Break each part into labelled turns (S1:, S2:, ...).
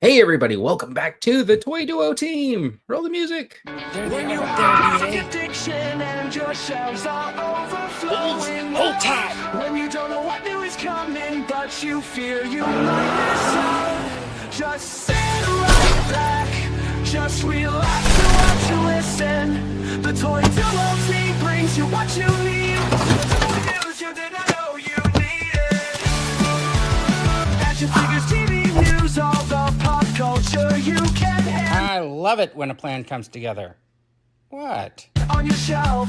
S1: Hey everybody, welcome back to the Toy Duo team. Roll the music.
S2: When you have addiction and your shelves are overflowing, hold tight. When you don't know what new is coming, but you fear you might miss out. Just sit right back, just relax and watch and listen. The Toy Duo team brings you what you need. The toy news you didn't know you needed. Action figures, TV news, all the pop culture you can handle
S3: I love it when a plan comes together. What?
S2: on your shelf.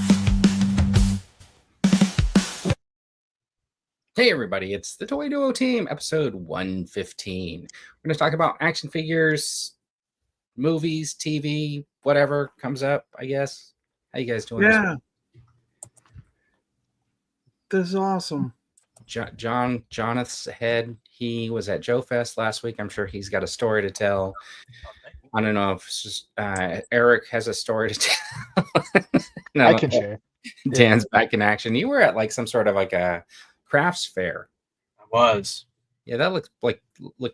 S1: Hey everybody, it's the Toy Duo team, episode 115. We're going to talk about action figures, movies, TV, whatever comes up, I guess. How you guys doing?
S4: Yeah. This is awesome.
S1: Jonathan's ahead. He was at Joe Fest last week. I'm sure he's got a story to tell. I don't know if it's just, Eric has a story to tell. No,
S5: I can share.
S1: Dan's back in action. You were at like some sort of like a crafts fair.
S6: I was.
S1: Yeah, that looked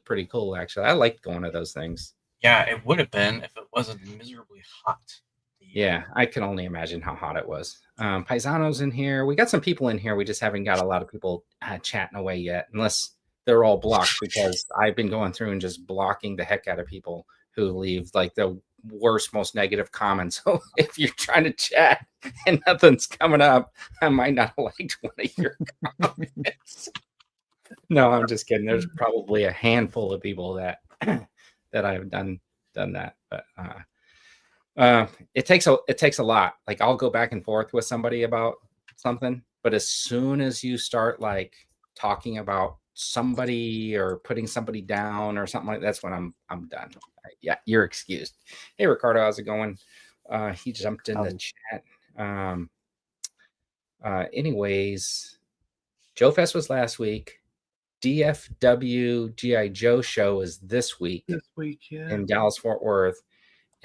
S1: pretty cool actually. I liked going to those things.
S6: Yeah, it would have been if it wasn't miserably hot.
S1: Yeah, I can only imagine how hot it was. Paisano's in here. We got some people in here. We just haven't got a lot of people chatting away yet, unless they're all blocked, because I've been going through and just blocking the heck out of people who leave like the worst, most negative comments. So if you're trying to chat and nothing's coming up, I might not have liked one of your comments. No, I'm just kidding. There's probably a handful of people that that I've done that, but it takes a lot. Like I'll go back and forth with somebody about something, but as soon as you start like talking about somebody or putting somebody down or something like that's when I'm done. Yeah, you're excused. Hey Ricardo, how's it going? He jumped in the chat. Anyways, Joe Fest was last week. DFW GI Joe show is this week.
S4: This week, yeah.
S1: In Dallas Fort Worth.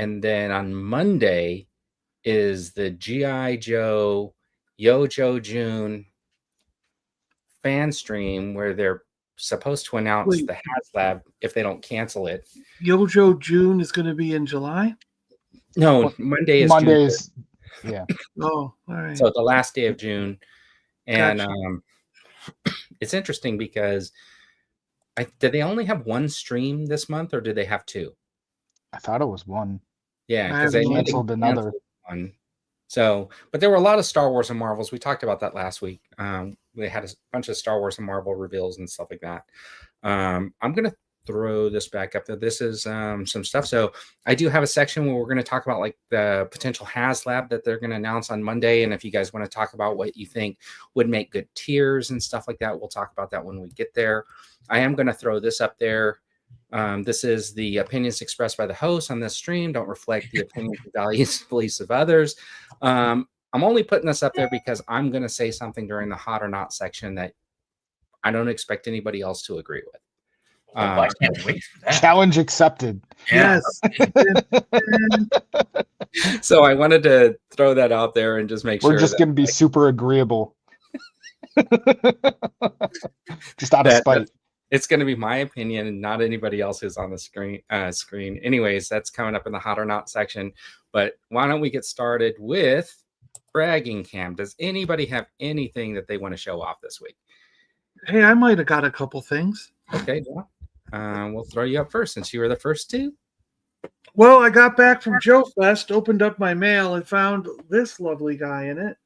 S1: And then on Monday is the GI Joe YOJOE June fan stream where they're supposed to announce the HasLab if they don't cancel it.
S4: YOJOE June is going to be in July?
S1: No, Monday is June.
S5: Yeah.
S4: Oh, all right.
S1: So the last day of June. And
S4: Gotcha.
S1: It's interesting because did they only have one stream this month or did they have two?
S5: I thought it was one.
S1: Yeah, because they
S5: canceled another
S1: one. So, but there were a lot of Star Wars and Marvels. We talked about that last week. We had a bunch of Star Wars and Marvel reveals and stuff like that. I'm going to throw this back up there. This is some stuff. So I do have a section where we're going to talk about like the potential HasLab that they're going to announce on Monday. And if you guys want to talk about what you think would make good tiers and stuff like that, we'll talk about that when we get there. I am going to throw this up there. This is the opinions expressed by the host on this stream don't reflect the opinions, values, beliefs of others. I'm only putting this up there because I'm going to say something during the hot or not section that I don't expect anybody else to agree with.
S6: I can't wait for that.
S5: Challenge accepted.
S6: Yeah.
S4: Yes.
S1: So I wanted to throw that out there and just make sure
S5: We're just going to be super agreeable. Just out of spite.
S1: It's going to be my opinion and not anybody else's on the screen. Anyways, that's coming up in the hot or not section. But why don't we get started with bragging cam? Does anybody have anything that they want to show off this week?
S4: Hey, I might have got a couple things.
S1: Okay, well, we'll throw you up first since you were the first two.
S4: Well, I got back from Joe Fest, opened up my mail, and found this lovely guy in it.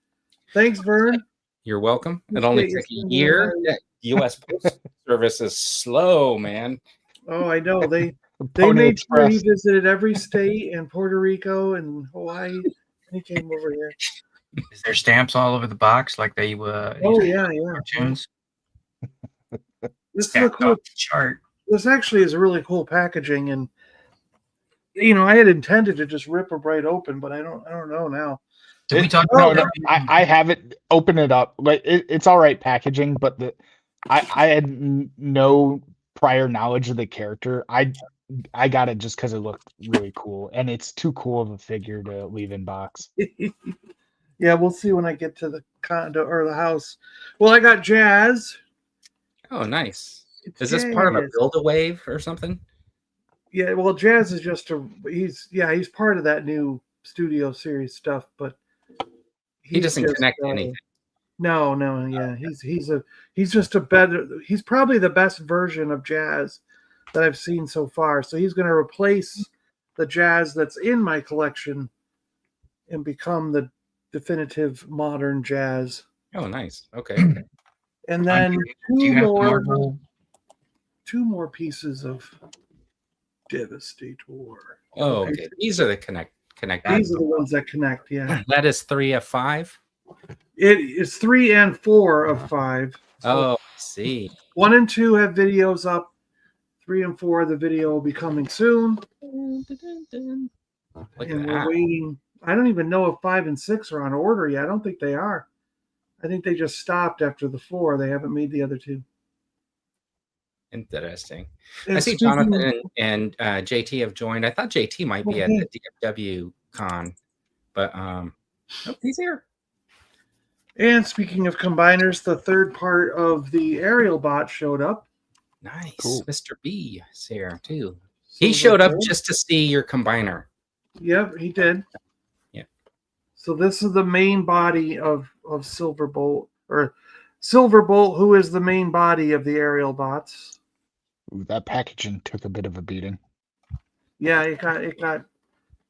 S4: Thanks, Vern.
S1: You're welcome. It only took a year. U.S. Postal Service is slow, man.
S4: Oh, I know. They
S5: Pony
S4: made sure he
S5: Express.
S4: visited every state and Puerto Rico and Hawaii. He came over here.
S6: Is there stamps all over the box like they
S4: Oh, yeah.
S6: cartoons?
S4: This is a
S6: Stacked
S4: cool
S6: off the chart.
S4: This actually is a really cool packaging, and I had intended to just rip it right open, but I don't know now.
S6: Did we talk
S5: No,
S6: about
S5: I have it. Open it up. Like it's all right packaging, but I had no prior knowledge of the character. I got it just because it looked really cool, and it's too cool of a figure to leave in box.
S4: Yeah, we'll see when I get to the condo or the house. Well, I got Jazz.
S1: Oh, nice.
S4: It's
S1: Is this part of a
S4: Jazz.
S1: Build-A-Wave or something?
S4: Yeah, well, Jazz is just he's part of that new Studio Series stuff, but
S1: He doesn't
S4: just,
S1: connect to anything.
S4: No, yeah, he's just a better. He's probably the best version of Jazz that I've seen so far. So he's going to replace the Jazz that's in my collection and become the definitive modern Jazz.
S1: Oh, nice. Okay.
S4: And then
S6: Do you have the Marvel?
S4: two more pieces of Devastator.
S1: Oh, okay. These are the connect.
S4: These are the ones that connect. Yeah,
S1: That is 3 of 5.
S4: it's 3 and 4 of 5. So
S1: Oh, I see.
S4: 1 and 2 have videos up. 3 and 4, the video will be coming soon.
S1: Look at
S4: And we're
S1: that.
S4: waiting. I don't even know if 5 and 6 are on order yet. I don't think they are. I think they just stopped after the 4. They haven't made the other 2.
S1: Interesting.
S4: And
S1: I see Jonathan and JT have joined. I thought JT might be at the DFW con, but nope, he's here.
S4: And speaking of combiners, the third part of the aerial bot showed up.
S1: Nice.
S5: Cool.
S1: Mr. B is here too.
S4: So
S1: He showed up just to see your combiner.
S4: Yep, he did.
S1: Yeah.
S4: So this is the main body of Silverbolt, or Silverbolt, who is the main body of the aerial bots.
S5: Ooh, that packaging took a bit of a beating.
S4: Yeah, it got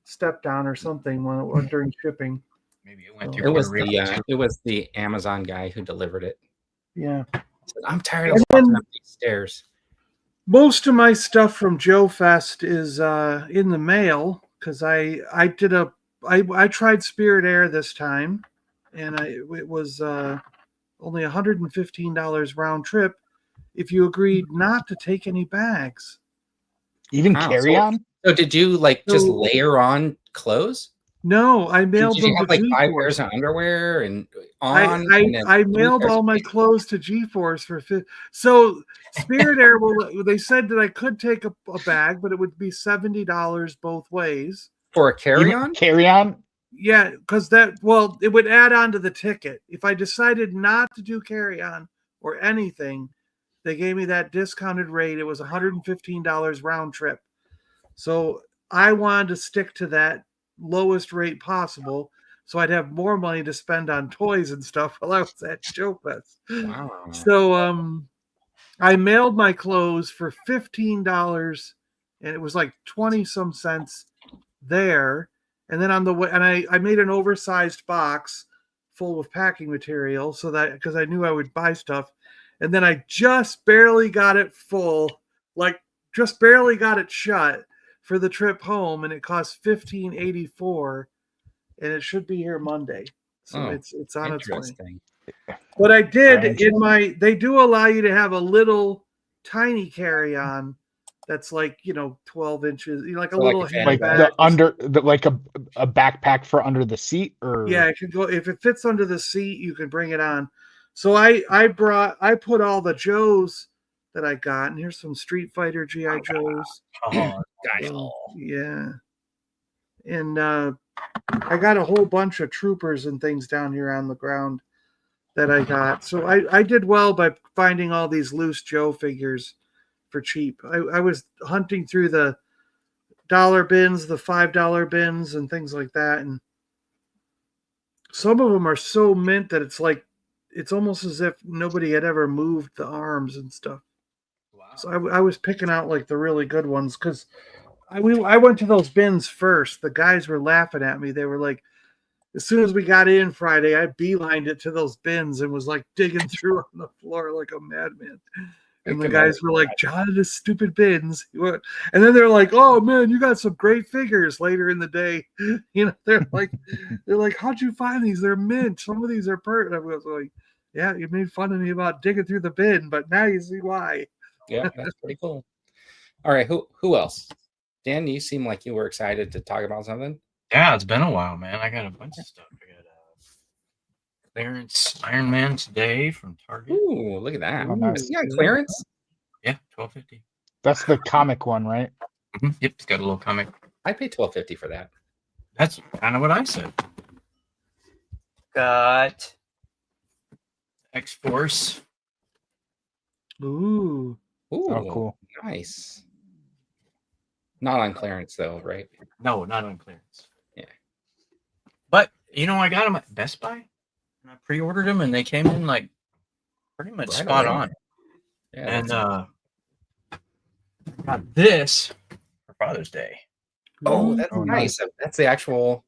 S4: stepped down or something during shipping.
S6: Maybe it went through.
S1: It was the Amazon guy who delivered it.
S4: Yeah.
S1: Said, I'm tired of walking up these stairs.
S4: Most of my stuff from Joe Fest is in the mail because I tried Spirit Air this time, and it was only $115 round trip if you agreed not to take any bags.
S5: Even carry on?
S1: So did you just layer on clothes?
S4: No, I mailed
S1: Did
S4: them
S1: you have
S4: to
S1: like 5
S4: GeForce.
S1: pairs of underwear and
S4: I mailed all my clothes to GeForce for so Spirit Air they said that I could take a bag, but it would be $70 both ways
S1: for a carry-on.
S4: Yeah, because it would add on to the ticket. If I decided not to do carry-on or anything, they gave me that discounted rate. It was $115 round trip. So I wanted to stick to that lowest rate possible, so I'd have more money to spend on toys and stuff while I was at Joe Fest.
S1: Wow.
S4: So I mailed my clothes for $15, and it was like 20 some cents there. And then on the way, and I made an oversized box full of packing material so that because I knew I would buy stuff. And then I just barely got it full, just barely got it shut for the trip home, and it cost $15.84, and it should be here Monday. So it's on its way. But I did they do allow you to have a little tiny carry-on that's 12 inches, like a little handbag.
S5: Like a backpack for under the seat, or
S4: yeah, it can go if it fits under the seat, you can bring it on. So I put all the Joes that I got, and here's some Street Fighter GI Joes. Yeah. And I got a whole bunch of troopers and things down here on the ground that I got. So I did well by finding all these loose Joe figures for cheap. I was hunting through the dollar bins, the $5 bins, and things like that. And some of them are so mint that it's almost as if nobody had ever moved the arms and stuff. Wow. So I was picking out the really good ones because I went to those bins first. The guys were laughing at me. They were like, as soon as we got in Friday, I beelined it to those bins and was digging through on the floor like a madman. And the guys were like, John, this stupid bins. And then they're like, oh man, you got some great figures later in the day. They're like, how'd you find these? They're mint. Some of these are I was like, yeah, you made fun of me about digging through the bin, but now you see why.
S1: Yeah, that's pretty cool. All right, who else? Dan, you seem like you were excited to talk about something.
S6: Yeah, it's been a while, man. I got a bunch of stuff. I got clearance Iron Man today from Target.
S1: Ooh, look at that.
S5: Oh, nice.
S1: Yeah, clearance?
S6: Yeah, $12.50.
S5: That's the comic one, right?
S6: Mm-hmm. Yep, it's got a little comic.
S1: I paid $12.50 for that.
S6: That's kind of what I said.
S3: Got
S6: X-Force.
S4: Ooh.
S1: Ooh,
S5: oh, cool.
S1: Nice. Not on clearance though, right?
S6: No, not on clearance.
S1: Yeah.
S6: But I got them at Best Buy, and I pre-ordered them, and they came in like pretty much
S1: Right
S6: spot
S1: away.
S6: on.
S1: Yeah.
S6: And got this for Father's Day.
S1: oh, that's
S5: Oh,
S1: nice. That's the actual.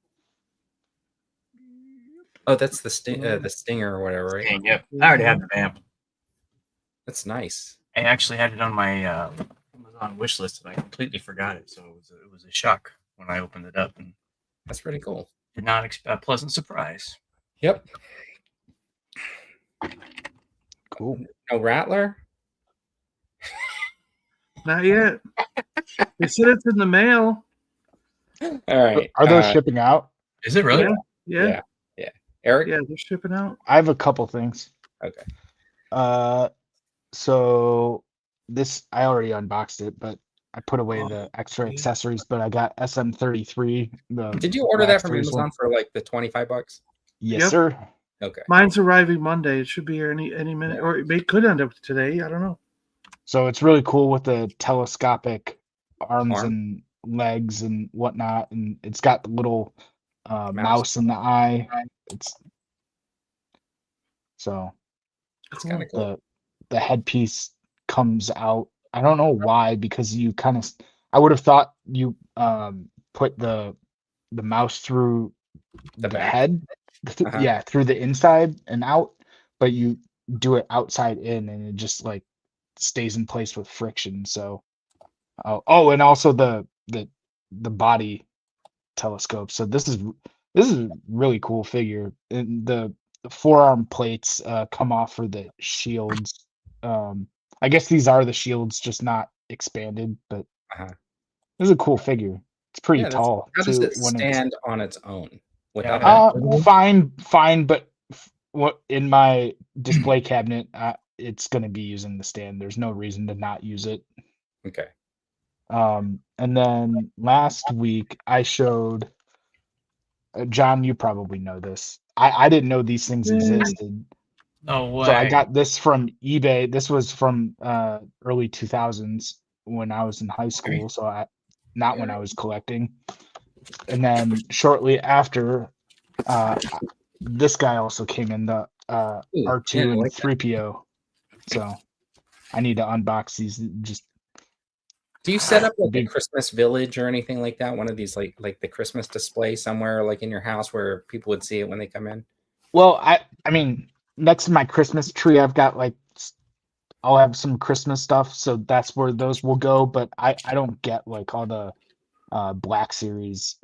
S1: Oh, that's the stinger or whatever, right?
S6: And, yep, I already have the vamp.
S1: That's nice.
S6: I actually had it on my Amazon wish list, and I completely forgot it. So it was a shock when I opened it up, and
S1: That's pretty cool.
S6: did not expect a pleasant surprise.
S1: Yep.
S5: Cool.
S1: No Rattler.
S4: Not yet. They said it's in the mail.
S1: All right.
S5: Are those shipping out?
S6: Is it really?
S4: Yeah.
S1: Eric?
S4: Yeah, they're shipping out.
S5: I have a couple things.
S1: Okay.
S5: So this I already unboxed it, but I put away the extra accessories. But I got SM33.
S1: Did you order that from
S5: Black Series
S1: Amazon
S5: one.
S1: for like the $25?
S5: Yes,
S4: Yep.
S5: sir.
S1: Okay.
S4: Mine's arriving Monday. It should be here any minute, or it could end up today. I don't know.
S5: So it's really cool with the telescopic arms
S1: Arm.
S5: and legs and whatnot, and it's got the little mouse in the eye. It's
S1: kind of cool.
S5: the headpiece comes out. I don't know why, because you kind of. I would have thought you put the mouse through
S1: The
S5: the
S1: back.
S5: head,
S1: Uh-huh.
S5: yeah, through the inside and out, but you do it outside in, and it just like stays in place with friction. So, and also the body telescope. So this is a really cool figure. And the forearm plates come off for the shields. I guess these are the shields, just not expanded. But
S1: Uh-huh.
S5: this is a cool figure. It's pretty
S1: Yeah, that's-
S5: tall.
S1: How does
S5: too,
S1: it
S5: when it's-
S1: stand on its own without
S5: fine, but what in my display cabinet, it's going to be using the stand. There's no reason to not use it.
S1: Okay.
S5: And then last week I showed John. You probably know this. I didn't know these things existed.
S6: No way.
S5: So I got this from eBay. This was from early 2000s when I was in high school. So not when I was collecting. And then shortly after, this guy also came in, the R2 and 3PO. So I need to unbox these. Just
S1: Do you set up like a Christmas village or anything like that? One of these like the Christmas display somewhere like in your house where people would see it when they come in?
S5: well, I mean, next to my Christmas tree, I've got I'll have some Christmas stuff, so that's where those will go. But I don't get like all the Black Series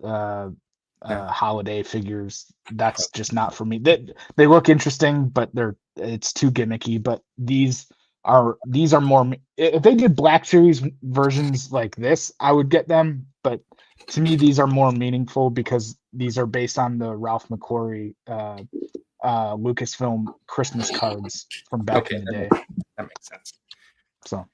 S5: holiday figures. That's just not for me. They look interesting, but it's too gimmicky. But these are more. If they did Black Series versions like this, I would get them. But to me, these are more meaningful because these are based on the Ralph McQuarrie Lucasfilm Christmas cards from back in the day.
S1: That makes sense.
S5: So,
S1: all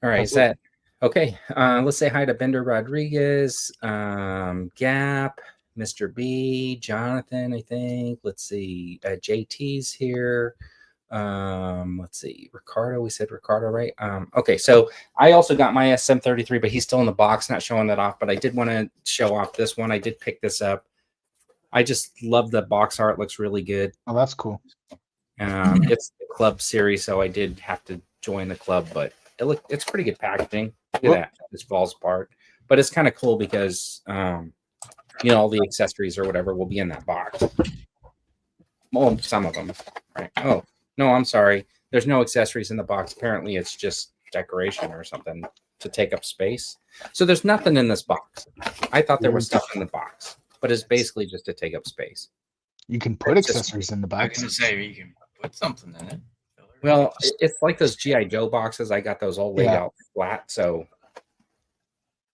S1: right, is that okay? Let's say hi to Bender Rodriguez, Gap, Mr. B, Jonathan. I think. Let's see, JT's here. Let's see, Ricardo. We said Ricardo, right? Okay, so I also got my SM33, but he's still in the box, not showing that off. But I did want to show off this one. I did pick this up. I just love the box art. Looks really good.
S5: oh, that's cool.
S1: It's the club series, so I did have to join the club, but it's pretty good packaging. Look at that. This falls apart. But it's kind of cool because all the accessories or whatever will be in that box. Well, some of them, right? Oh, no, I'm sorry. There's no accessories in the box. Apparently it's just decoration or something to take up space. So there's nothing in this box. I thought there was stuff in the box, but it's basically just to take up space.
S5: You can put accessories in the
S6: I was
S5: box.
S6: going to say you can put something in it.
S1: Well, it's like those GI Joe boxes. I got those all laid out flat, so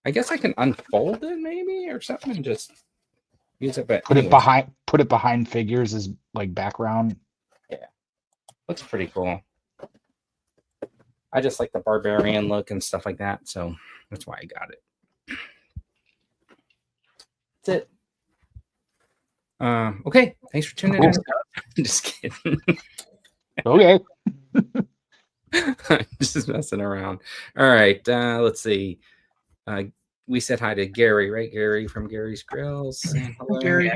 S1: I guess I can unfold it maybe or something and just use it. But
S5: Put it behind figures as like background.
S1: Yeah, looks pretty cool. I just like the barbarian look and stuff like that, so that's why I got it. That's it. Okay, thanks for tuning in. Just kidding.
S5: Okay.
S1: Just messing around. All right, let's see. we said hi to Gary, right? Gary from Gary's Grills. Saying hello.
S4: Gary.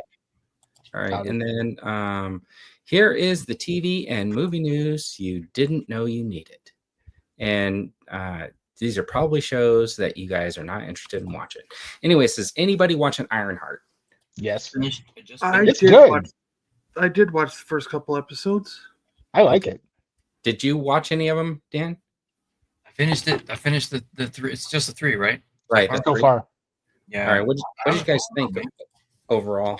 S1: All right,
S5: Howdy.
S1: and then here is the TV and movie news you didn't know you needed. And these are probably shows that you guys are not interested in watching. Anyways, is anybody watching Ironheart?
S5: Yes.
S4: I did watch the first couple episodes.
S5: I like it.
S1: Did you watch any of them, Dan?
S6: I finished it. I finished the 3. It's just the 3, right?
S1: Right.
S5: So far.
S6: Yeah.
S1: All right. What did you guys think of it overall?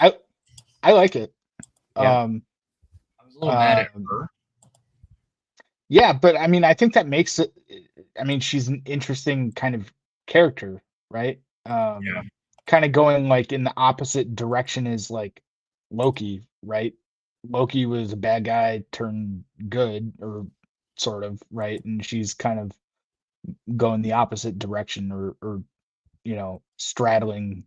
S5: I like it.
S1: Yeah.
S6: I was a little mad at her.
S5: Yeah, but I mean, I think that makes it. I mean, she's an interesting kind of character, right?
S6: Yeah.
S5: Kind of going like in the opposite direction is like Loki, right? Loki was a bad guy turned good, or sort of, right? And she's kind of going the opposite direction, or straddling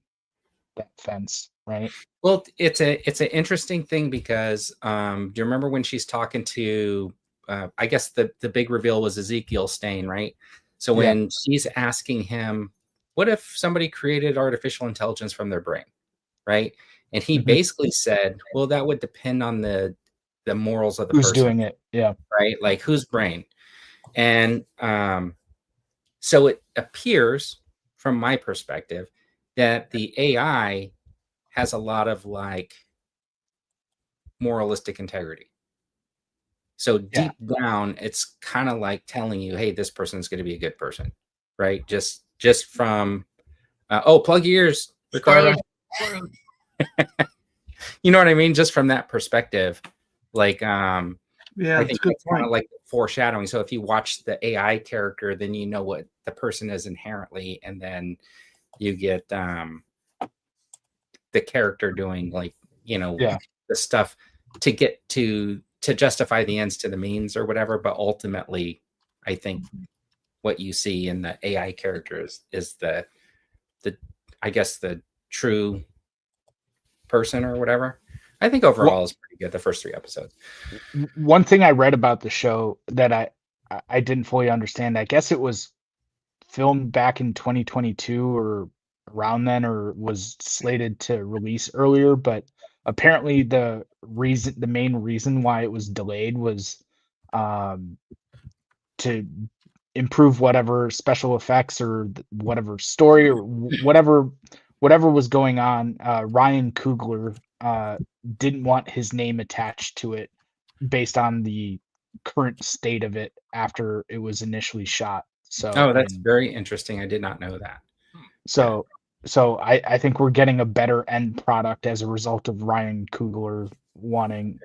S5: that fence, right?
S1: Well, it's an interesting thing because do you remember when she's talking to I guess the big reveal was Ezekiel Stain, right? So when she's asking him, what if somebody created artificial intelligence from their brain, right? And he basically said, well, that would depend on the morals of the
S5: who's
S1: person
S5: doing it,
S1: right? Like whose brain. And so it appears from my perspective that the AI has a lot of like moralistic integrity. So deep down, it's kind of like telling you, hey, this person's going to be a good person, right? Just from, plug your ears, Ricardo. You know what I mean? Just from that perspective, like,
S4: yeah,
S1: I think it's kind of like foreshadowing. So if you watch the AI character, then you know what the person is inherently, and then you get the character doing like, the stuff to get to justify the ends to the means or whatever. But ultimately, I think what you see in the AI characters is the I guess the true person or whatever. I think overall is pretty good. The first 3 episodes.
S5: One thing I read about the show that I didn't fully understand, I guess it was filmed back in 2022 or around then, or was slated to release earlier, but apparently the main reason why it was delayed was to improve whatever special effects or whatever story or whatever was going on. Ryan Coogler didn't want his name attached to it based on the current state of it after it was initially shot. So
S1: that's very interesting. I did not know that.
S5: So I think we're getting a better end product as a result of Ryan Coogler wanting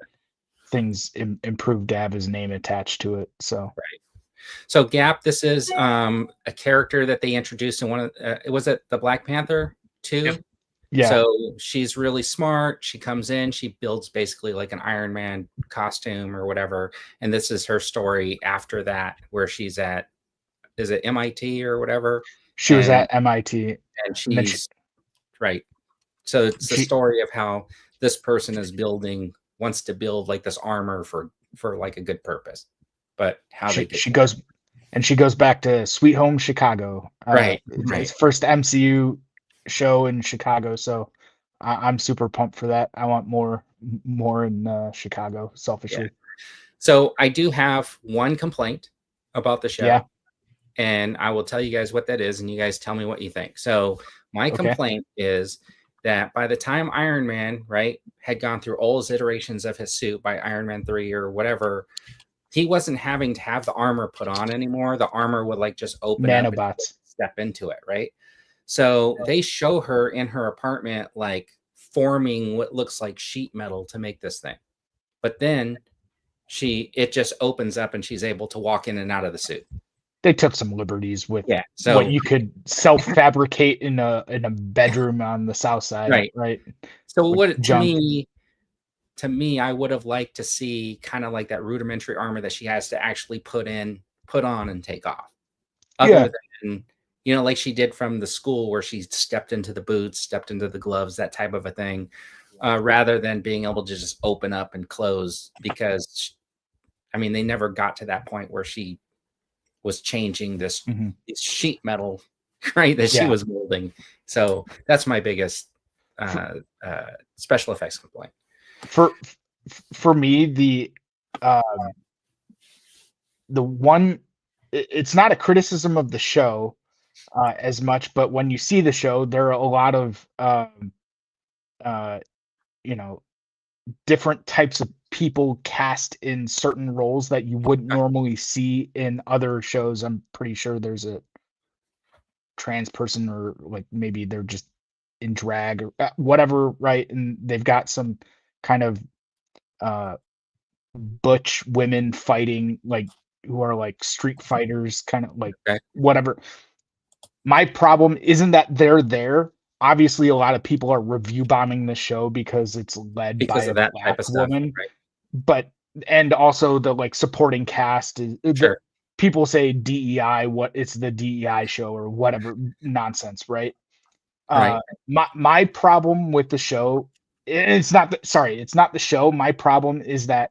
S5: things improved to have his name attached to it. So
S1: right. So Gap, this is a character that they introduced in one of was it the Black Panther 2?
S6: Yep.
S5: Yeah.
S1: So she's really smart. She comes in, she builds basically like an Iron Man costume or whatever. And this is her story after that, where she's at, is it MIT or whatever?
S5: She was at MIT.
S1: And she's right. So it's the story of how this person wants to build like this armor for like a good purpose. But how she goes back to Sweet Home Chicago. Right.
S5: It's first MCU show in Chicago, so I'm super pumped for that. I want more in Chicago, selfishly.
S1: Yeah. So I do have one complaint about the show, and I will tell you guys what that is, and you guys tell me what you think. So my complaint is that by the time Iron Man, right, had gone through all his iterations of his suit by Iron Man 3 or whatever, he wasn't having to have the armor put on anymore. The armor would like just open up and step into it, right? So they show her in her apartment, like forming what looks like sheet metal to make this thing. But then it just opens up and she's able to walk in and out of the suit.
S5: They took some liberties with
S1: so
S5: what you could self-fabricate in a bedroom on the south side, right?
S1: So what to me, I would have liked to see kind of like that rudimentary armor that she has to actually put on and take off. Other than, like she did from the school where she stepped into the boots, stepped into the gloves, that type of a thing, rather than being able to just open up and close, because they never got to that point where she was changing this sheet metal right? That she
S5: Yeah.
S1: was molding. So that's my biggest special effects complaint.
S5: For me, the one, it's not a criticism of the show as much, but when you see the show, there are a lot of you know, different types of people cast in certain roles that you wouldn't normally see in other shows. I'm pretty sure there's a trans person, or like maybe they're just in drag or whatever, right? And they've got some kind of butch women fighting, like who are like street fighters, kind of like whatever. My problem isn't that they're there. Obviously, a lot of people are review bombing the show because it's led
S1: Because
S5: by
S1: of
S5: a
S1: that type
S5: black
S1: of stuff,
S5: woman,
S1: right?
S5: but and also the like supporting cast is
S1: Sure.
S5: people say DEI, what it's the DEI show or whatever nonsense, right?
S1: Right.
S5: My problem with the show, it's not it's not the show. My problem is that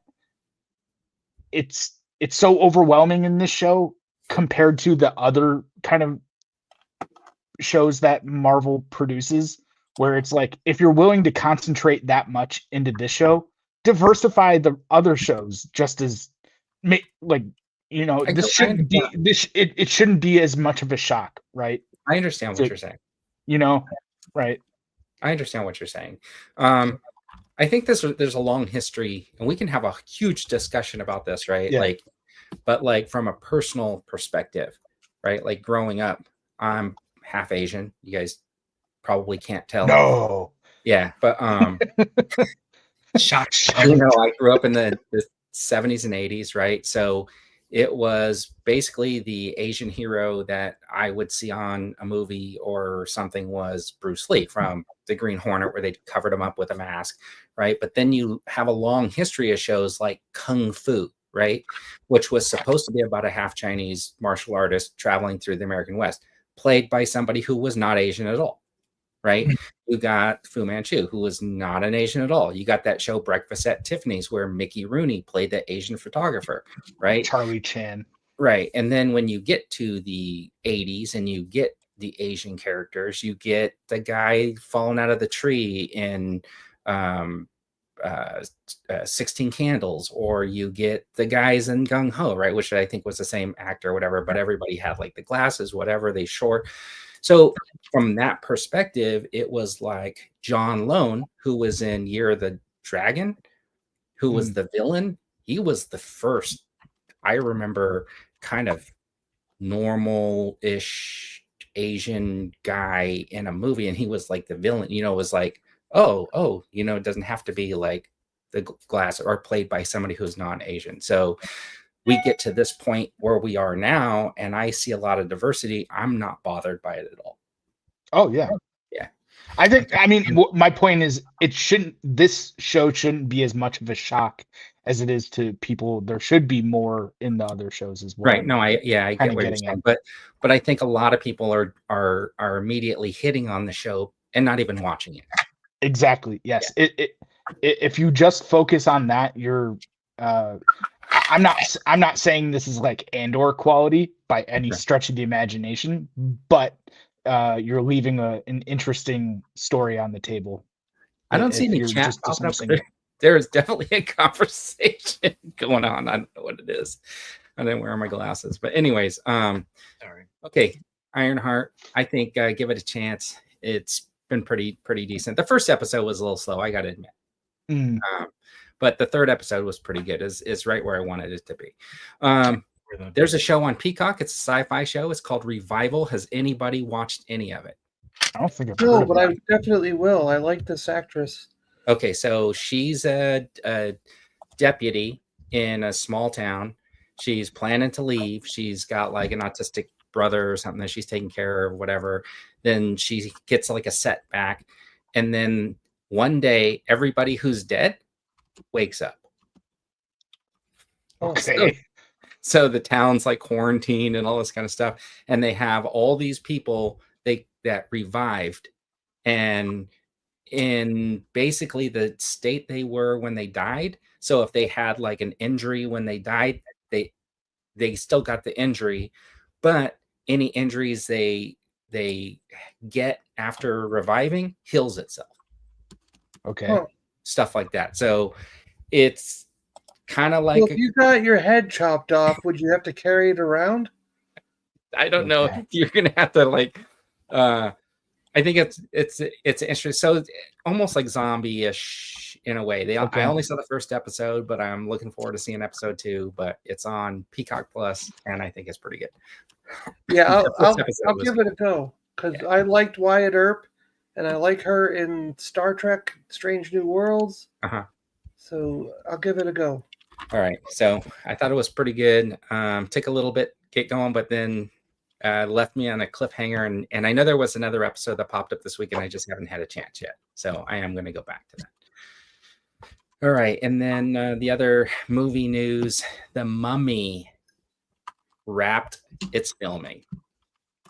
S5: it's so overwhelming in this show compared to the other kind of shows that Marvel produces, where it's like, if you're willing to concentrate that much into this show, diversify the other shows just as like, you know, this shouldn't be it shouldn't be as much of a shock, right?
S1: I understand what you're saying.
S5: You know, right?
S1: I understand what you're saying. I think there's a long history, and we can have a huge discussion about this, right?
S5: Yeah.
S1: Like, but like from a personal perspective, right? Like growing up, I'm half Asian. You guys probably can't tell.
S5: No.
S1: Yeah, but
S6: Shock.
S1: you know, I grew up in the 70s and 80s, right? So it was basically the Asian hero that I would see on a movie or something was Bruce Lee from the Green Hornet, where they covered him up with a mask, right? But then you have a long history of shows like Kung Fu, right? Which was supposed to be about a half Chinese martial artist traveling through the American West, played by somebody who was not Asian at all, right? You got Fu Manchu, who was not an Asian at all. You got that show Breakfast at Tiffany's, where Mickey Rooney played the Asian photographer, right?
S5: Charlie Chan.
S1: Right. And then when you get to the 80s and you get the Asian characters, you get the guy falling out of the tree in 16 Candles, or you get the guys in Gung Ho, right? Which I think was the same actor or whatever, but everybody had like the glasses, whatever, they short. So from that perspective, it was like John Lone, who was in Year of the Dragon, who was the villain. He was the first, I remember, kind of normal-ish Asian guy in a movie, and he was like the villain. You know, it was like, oh, you know, it doesn't have to be like the glass or played by somebody who's non-Asian. So we get to this point where we are now, and I see a lot of diversity. I'm not bothered by it at all.
S5: Oh yeah.
S1: Yeah.
S5: I mean, my point is, this show shouldn't be as much of a shock as it is to people. There should be more in the other shows as well.
S1: Right. No, I get what you're saying, but I think a lot of people are immediately hitting on the show and not even watching it.
S5: Exactly. Yes. Yeah. If you just focus on that, you're I'm not saying this is like Andor quality by any stretch of the imagination, but you're leaving an interesting story on the table.
S1: I don't see any chat popping up. There is definitely a conversation going on. I don't know what it is. I didn't wear my glasses, but anyways, sorry. Okay, Ironheart. I think give it a chance. It's been pretty decent. The first episode was a little slow, I got to admit. But the third episode was pretty good. Is right where I wanted it to be. There's a show on Peacock. It's a sci-fi show. It's called Revival. Has anybody watched any of it?
S5: I don't think I've
S4: heard of it. I definitely will. I like this actress.
S1: Okay, so she's a deputy in a small town. She's planning to leave. She's got like an autistic brother or something that she's taking care of, whatever. Then she gets like a setback. And then one day, everybody who's dead wakes up.
S5: Okay.
S1: So the town's like quarantined and all this kind of stuff. And they have all these people that revived. And in basically the state they were when they died. So if they had like an injury when they died, they still got the injury, but any injuries they they get after reviving heals itself.
S5: Okay.
S4: Huh.
S1: Stuff like that. So it's kind of like
S4: Well, if you got your head chopped off, would you have to carry it around?
S1: I don't know.
S5: Okay.
S1: You're gonna have to like. I think it's interesting. So it's almost like zombie-ish in a way.
S5: Okay.
S1: I only saw the first episode, but I'm looking forward to seeing episode 2. But it's on Peacock Plus, and I think it's pretty good.
S4: Yeah,
S1: The
S4: I'll
S1: first episode was
S4: give it a go because I liked Wyatt Earp, and I like her in Star Trek: Strange New Worlds.
S1: Uh-huh.
S4: So I'll give it a go.
S1: All right. So I thought it was pretty good. Took a little bit get going, but then left me on a cliffhanger. And I know there was another episode that popped up this week, and I just haven't had a chance yet. So I am going to go back to that. All right. And then the other movie news, The Mummy wrapped its filming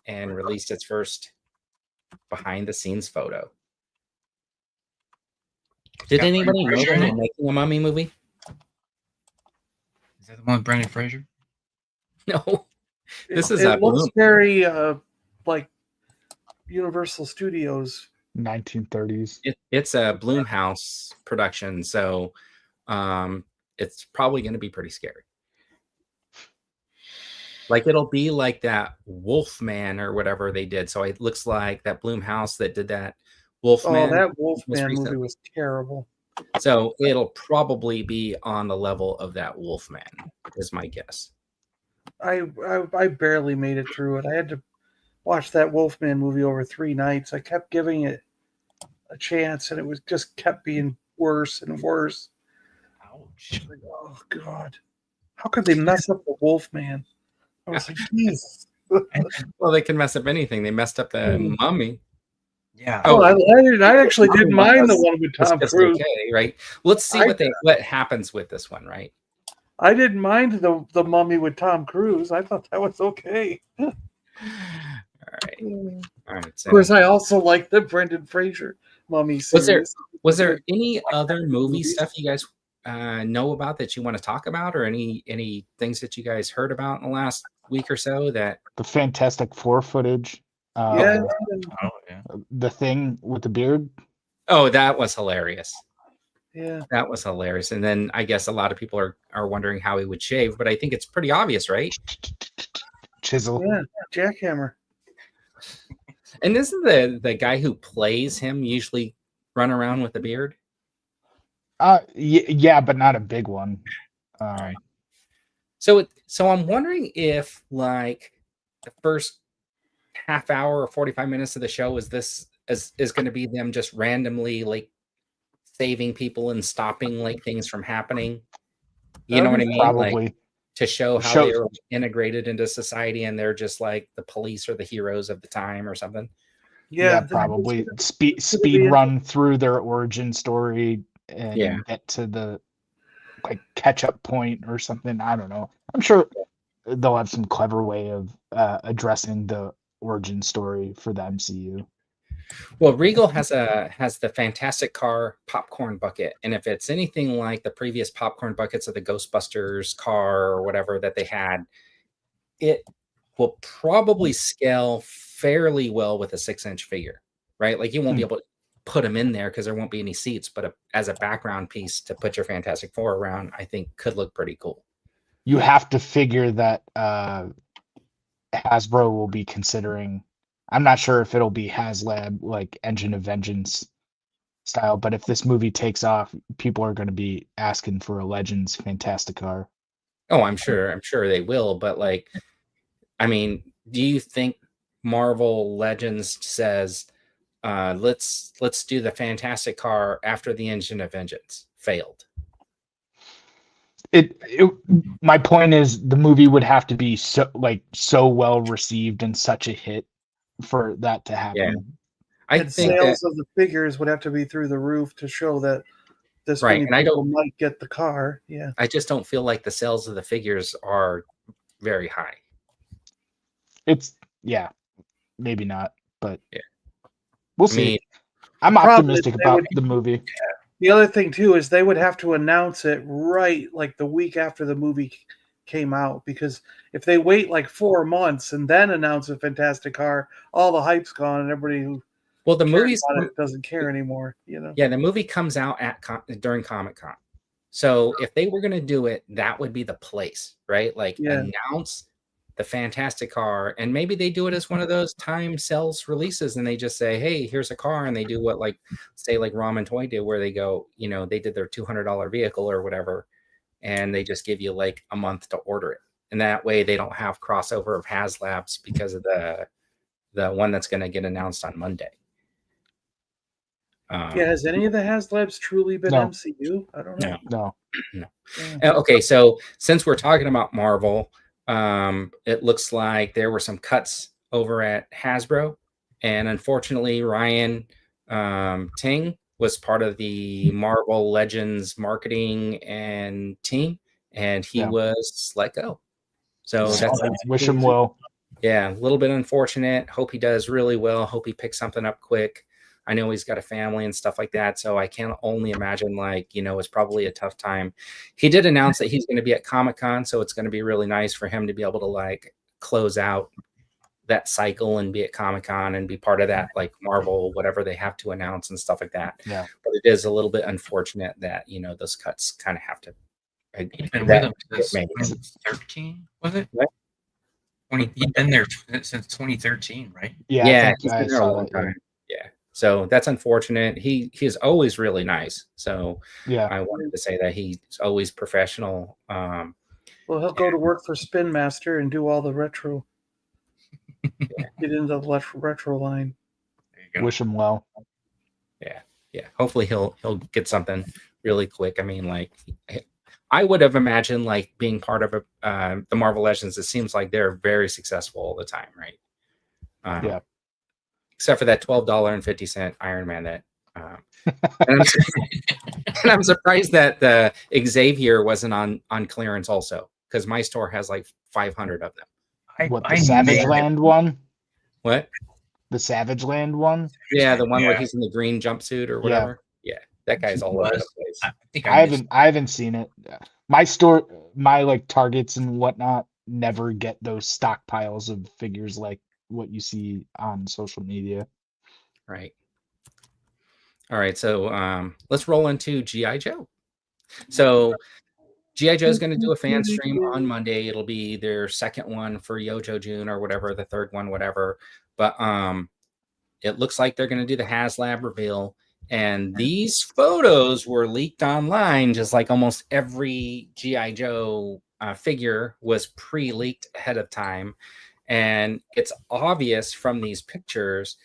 S1: and released its first behind the scenes photo. Did anybody know
S6: Fraser in
S1: they're
S6: it?
S1: making a Mummy movie?
S6: Is that the one with Brendan Fraser?
S1: No. This is
S4: it
S1: a
S4: looks
S1: Bloom.
S4: very like Universal Studios.
S5: 1930s.
S1: It's a Bloomhouse production, so it's probably going to be pretty scary. Like it'll be like that Wolfman or whatever they did. So it looks like that Bloomhouse that did that Wolfman.
S4: Oh, that
S1: most
S4: Wolfman movie
S1: recently.
S4: was terrible.
S1: So it'll probably be on the level of that Wolfman, is my guess.
S4: I barely made it through it. I had to watch that Wolfman movie over 3 nights. I kept giving it a chance, and it was just kept being worse and worse.
S6: Ouch.
S4: Like, oh God, how could they mess up the Wolfman? I was like, Jesus.
S1: Well, they can mess up anything. They messed up the Mummy.
S6: Yeah.
S1: Oh,
S4: I actually didn't mind the one with
S1: It's
S4: Tom
S1: just
S4: Cruise.
S1: okay, right? Let's see what happens with this one, right?
S4: I didn't mind the Mummy with Tom Cruise. I thought that was okay.
S1: All right. All right.
S4: Of
S1: So,
S4: course, I also like the Brendan Fraser Mummy series.
S1: was there any other movie stuff you guys know about that you want to talk about, or any things that you guys heard about in the last week or so that
S5: The Fantastic Four footage.
S4: Yeah,
S6: Oh, yeah.
S5: The Thing with the beard.
S1: Oh, that was hilarious.
S4: yeah.
S1: That was hilarious. And then I guess a lot of people are wondering how he would shave, but I think it's pretty obvious, right?
S5: Chisel.
S4: Yeah, Jackhammer.
S1: And isn't the guy who plays him usually run around with a beard?
S5: Yeah, but not a big one.
S1: Right. So I'm wondering if like the first half hour or 45 minutes of the show is going to be them just randomly like saving people and stopping like things from happening. You know what I mean?
S5: Probably.
S1: Like, to show how they are integrated into society and they're just like the police or the heroes of the time or something.
S5: Yeah, probably speed run through their origin story and get to the like catch up point or something. I don't know. I'm sure they'll have some clever way of addressing the origin story for the MCU.
S1: Well, Regal has the Fantastic Car popcorn bucket, and if it's anything like the previous popcorn buckets of the Ghostbusters car or whatever that they had, it will probably scale fairly well with a 6-inch figure, right? Like you won't be able to put them in there because there won't be any seats, but as a background piece to put your Fantastic Four around, I think could look pretty cool.
S5: You have to figure that Hasbro will be considering. I'm not sure if it'll be HasLab like Engine of Vengeance style, but if this movie takes off, people are going to be asking for a Legends Fantastic Car.
S1: Oh, I'm sure they will, but like, I mean, do you think Marvel Legends says, let's do the Fantastic Car after the Engine of Vengeance failed?
S5: My point is the movie would have to be so well received and such a hit for that to happen.
S1: Yeah. I think
S4: sales of the figures would have to be through the roof to show that this many people might get the car. Yeah,
S1: I just don't feel like the sales of the figures are very high.
S5: It's maybe not, but
S1: I
S5: we'll see.
S1: mean,
S5: I'm optimistic about the movie.
S4: The other thing too is they would have to announce it right like the week after the movie came out, because if they wait like 4 months and then announce a fantastic car, all the hype's gone and everybody who
S1: Well, the
S4: cares
S1: movies
S4: about it doesn't care anymore.
S1: Yeah, the movie comes out at during Comic-Con. So if they were going to do it, that would be the place, right? Like announce the fantastic car, and maybe they do it as one of those time sales releases, and they just say, "Hey, here's a car," and they do what, like, say, like Ramen Toy did, where they go, they did their $200 vehicle or whatever, and they just give you like a month to order it, and that way they don't have crossover of HasLabs because of the one that's going to get announced on Monday.
S4: Has any of the HasLabs truly been MCU? I don't know.
S5: No.
S1: Okay, so since we're talking about Marvel, it looks like there were some cuts over at Hasbro, and unfortunately, Ryan Ting was part of the Marvel Legends marketing and team, and he was let go. So that's
S5: wish him well.
S1: Yeah, a little bit unfortunate. Hope he does really well. Hope he picks something up quick. I know he's got a family and stuff like that, so I can only imagine, like, it's probably a tough time. He did announce that he's going to be at Comic-Con, so it's going to be really nice for him to be able to, like, close out that cycle and be at Comic-Con and be part of that, like, Marvel, whatever they have to announce and stuff like that.
S5: Yeah.
S1: But it is a little bit unfortunate that, those cuts kind of have to.
S6: He's been with him since 2013, was it?
S1: What?
S6: He's been there since 2013, right?
S1: Yeah, he's been there a long time. Yeah. So that's unfortunate. He is always really nice. So I wanted to say that he's always professional.
S4: Well, he'll go to work for Spin Master and do all the retro. Get into the retro line.
S6: There you go.
S5: Wish him well.
S1: Yeah. Hopefully he'll get something really quick. I mean, like, I would have imagined, like, being part of the Marvel Legends. It seems like they're very successful all the time, right? Except for that $12.50 Iron Man that, and I'm surprised that the Xavier wasn't on clearance also, because my store has like 500 of them.
S5: The Savage Land one?
S1: What?
S5: The Savage Land one?
S1: Yeah, the one where he's in the green jumpsuit or whatever. Yeah, that guy's all over the place.
S6: I think
S5: I haven't seen it. My store, my like Targets and whatnot, never get those stockpiles of figures like what you see on social media.
S1: Right. All right, so let's roll into GI Joe. So GI Joe is going to do a fan stream on Monday. It'll be their second one for YOJOE June or whatever, the third one, whatever. But it looks like they're going to do the HasLab reveal, and these photos were leaked online, just like almost every GI Joe figure was pre-leaked ahead of time. And it's obvious from these pictures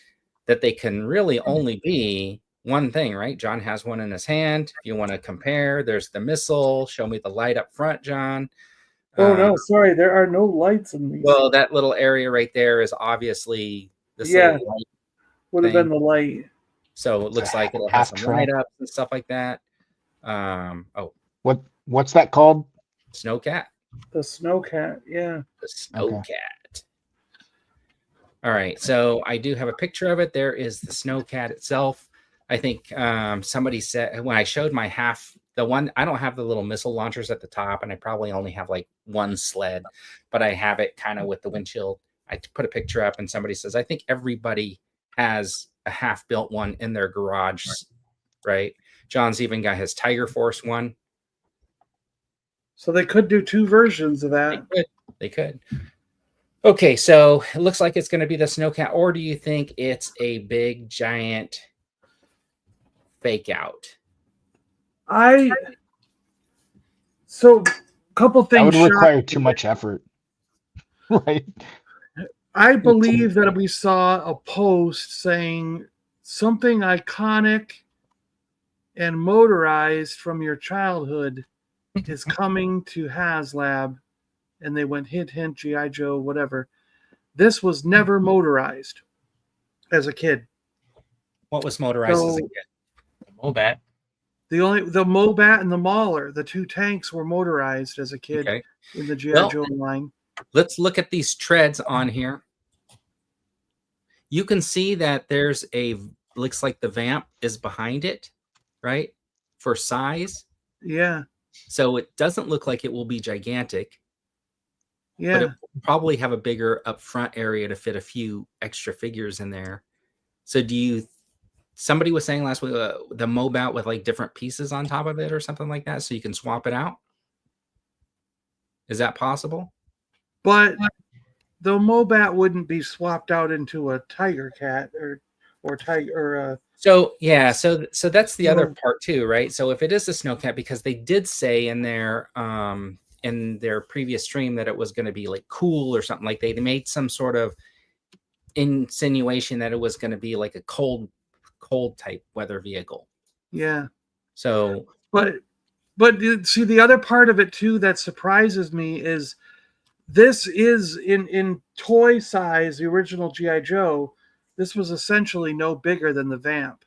S1: that they can really only be one thing, right? John has one in his hand. If you want to compare, there's the missile. Show me the light up front, John.
S4: Oh, no, sorry. There are no lights in these.
S1: Well, that little area right there is obviously this little light
S4: would have been the light.
S1: So it looks like it'll have some light ups and stuff like that.
S5: What's that called?
S1: Snowcat.
S4: The Snowcat, yeah.
S1: The Snowcat. All right, so I do have a picture of it. There is the Snowcat itself. I think somebody said when I showed my the one, I don't have the little missile launchers at the top, and I probably only have like one sled, but I have it kind of with the windshield. I put a picture up, and somebody says, I think everybody has a half-built one in their garage, right? John's even got his Tiger Force one.
S4: So they could do two versions of that.
S1: They could. Okay, so it looks like it's going to be the Snowcat, or do you think it's a big, giant fake out?
S4: So a couple things.
S5: That would require too much effort. Right.
S4: I believe that we saw a post saying something iconic and motorized from your childhood is coming to HasLab, and they went hint, G.I. Joe, whatever. This was never motorized as a kid.
S1: What was motorized as a kid?
S6: The Mobat.
S4: The Mobat and the Mauler, the two tanks, were motorized as a kid in the G.I. Joe line.
S1: Let's look at these treads on here. You can see that there's looks like the vamp is behind it, right? For size.
S4: Yeah.
S1: So it doesn't look like it will be gigantic.
S4: Yeah.
S1: But it will probably have a bigger upfront area to fit a few extra figures in there. So somebody was saying last week the Mobat with like different pieces on top of it or something like that, so you can swap it out. Is that possible?
S4: But the Mobat wouldn't be swapped out into a Tiger Cat or tiger or
S1: so yeah, so that's the other part too, right? So if it is a Snowcat, because they did say in their previous stream that it was going to be like cool or something, like they made some sort of insinuation that it was going to be like a cold type weather vehicle.
S4: Yeah.
S1: So
S4: but see, the other part of it too that surprises me is this is in toy size, the original G.I. Joe, this was essentially no bigger than the Vamp.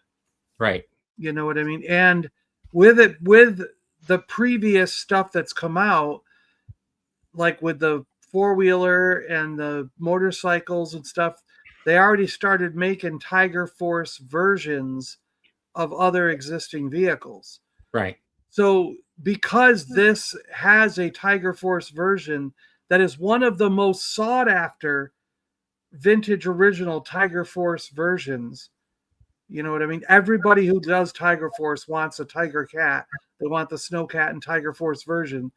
S1: Right.
S4: You know what I mean? And with the previous stuff that's come out, like with the four-wheeler and the motorcycles and stuff, they already started making Tiger Force versions of other existing vehicles.
S1: Right.
S4: So because this has a Tiger Force version that is one of the most sought after vintage original Tiger Force versions, you know what I mean? Everybody who does Tiger Force wants a Tiger Cat. They want the Snowcat and Tiger Force version.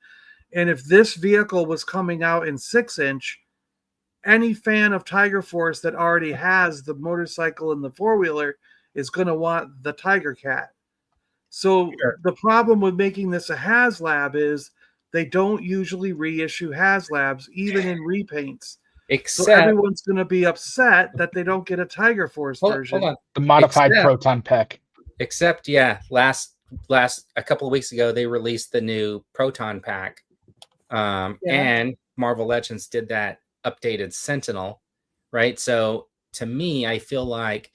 S4: And if this vehicle was coming out in 6-inch, any fan of Tiger Force that already has the motorcycle and the four-wheeler is going to want the Tiger Cat. So the problem with making this a HasLab is they don't usually reissue HasLabs, even in repaints.
S1: Except
S4: so everyone's going to be upset that they don't get a Tiger Force version.
S1: Hold on.
S5: The modified Proton Pack.
S1: Except, last a couple of weeks ago, they released the new Proton Pack. And Marvel Legends did that updated Sentinel, right? So to me, I feel like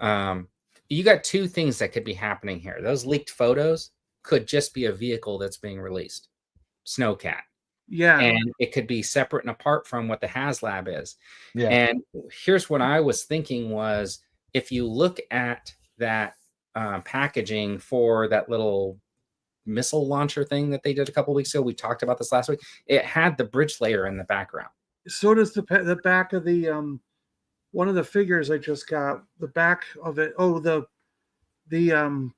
S1: you got two things that could be happening here. Those leaked photos could just be a vehicle that's being released, Snowcat.
S4: Yeah.
S1: And it could be separate and apart from what the HasLab is.
S5: Yeah.
S1: And here's what I was thinking was, if you look at that packaging for that little missile launcher thing that they did a couple of weeks ago, we talked about this last week, it had the bridge layer in the background.
S4: So does the back of the one of the figures I just got, the back of it. Oh, the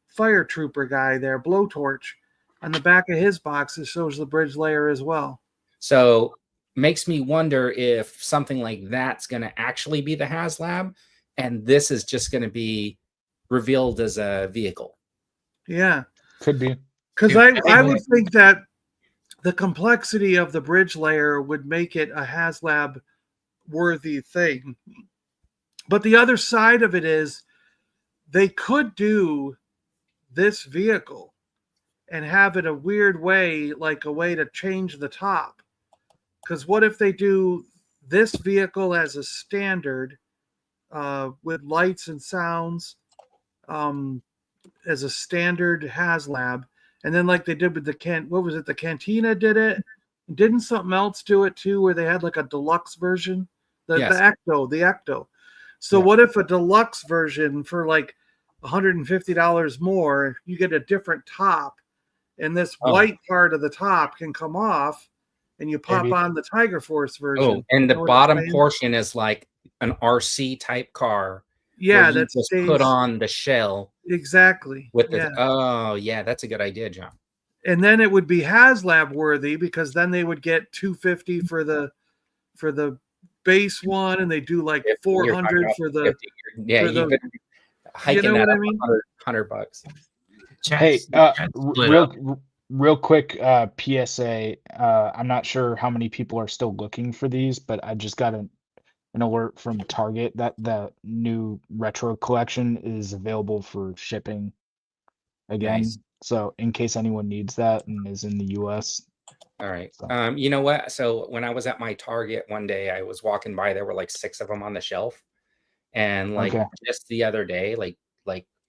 S4: fire trooper guy there, Blowtorch, on the back of his box, it shows the bridge layer as well.
S1: So makes me wonder if something like that's going to actually be the HasLab, and this is just going to be revealed as a vehicle.
S4: Yeah,
S5: could be.
S4: Because I would think that the complexity of the bridge layer would make it a HasLab worthy thing. But the other side of it is they could do this vehicle and have it a weird way, like a way to change the top. Because what if they do this vehicle as a standard with lights and sounds as a standard HasLab, and then like they did with the the Cantina did it. Didn't something else do it too, where they had like a deluxe version? The Ecto. So what if a deluxe version for like $150 more, you get a different top, and this white part of the top can come off, and you pop on the Tiger Force version.
S1: Oh, and the bottom portion is like an RC type car.
S4: Yeah, that's
S1: just put on the shell.
S4: Exactly.
S1: With the that's a good idea, John.
S4: And then it would be HasLab worthy, because then they would get $250 for the base one, and they do like $400 for the
S1: 50. Yeah,
S4: for
S1: you could hike
S4: you know
S1: that
S4: what
S1: up
S4: I mean?
S1: $100.
S5: Hey, real quick PSA. I'm not sure how many people are still looking for these, but I just got an alert from Target that the new retro collection is available for shipping again.
S1: Nice.
S5: So in case anyone needs that and is in the US.
S1: All right. You know what? So when I was at my Target one day, I was walking by, there were like 6 of them on the shelf. And like just the other day, like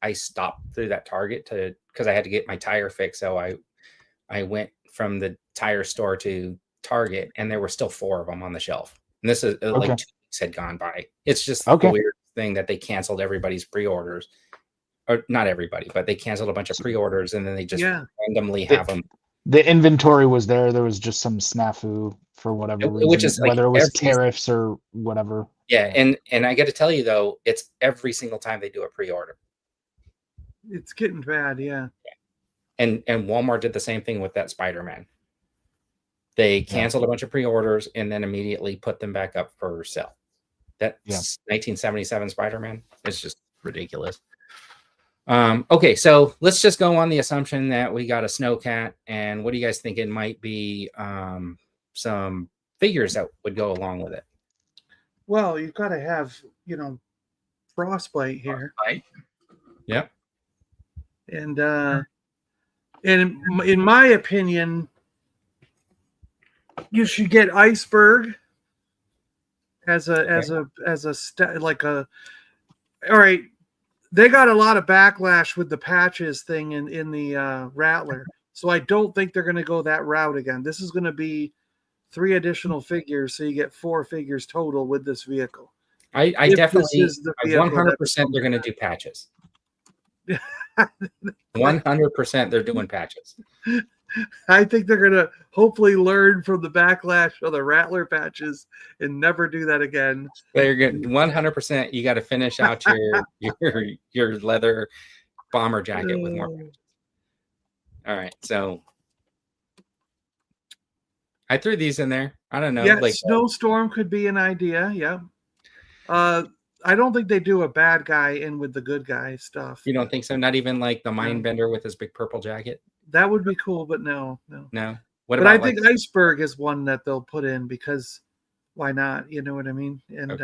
S1: I stopped through that Target because I had to get my tire fixed. So I went from the tire store to Target, and there were still 4 of them on the shelf. And this is like 2 weeks had gone by. It's just a weird thing that they canceled everybody's pre-orders. Or not everybody, but they canceled a bunch of pre-orders, and then they just randomly have them.
S5: the inventory was there. There was just some snafu for whatever reason,
S1: which is like
S5: whether it was
S1: every,
S5: tariffs or whatever.
S1: yeah, and I got to tell you though, it's every single time they do a pre-order.
S4: It's getting bad, yeah.
S1: And Walmart did the same thing with that Spider-Man. They canceled a bunch of pre-orders and then immediately put them back up for sale. That 1977 Spider-Man is just ridiculous. Okay, so let's just go on the assumption that we got a snowcat, and what do you guys think it might be? Some figures that would go along with it.
S4: Well, you've got to have, you know, Frostbite here.
S6: Frostbite.
S1: Yep.
S4: And in my opinion, you should get Iceberg as a all right. They got a lot of backlash with the patches thing in the Rattler, so I don't think they're going to go that route again. This is going to be 3 additional figures, so you get 4 figures total with this vehicle.
S1: I definitely 100% they're going to do patches. 100% they're doing patches.
S4: I think they're going to hopefully learn from the backlash of the Rattler patches and never do that again.
S1: They're good. 100%. You got to finish out your leather bomber jacket with more patches. All right, so I threw these in there. I don't know.
S4: Yeah,
S1: like
S4: Snowstorm could be an idea. Yeah. I don't think they do a bad guy in with the good guy stuff.
S1: You don't think so? Not even like the mind bender with his big purple jacket?
S4: That would be cool, but no.
S1: What
S4: but
S1: about,
S4: I think Iceberg is one that they'll put in because why not? You know what I mean? And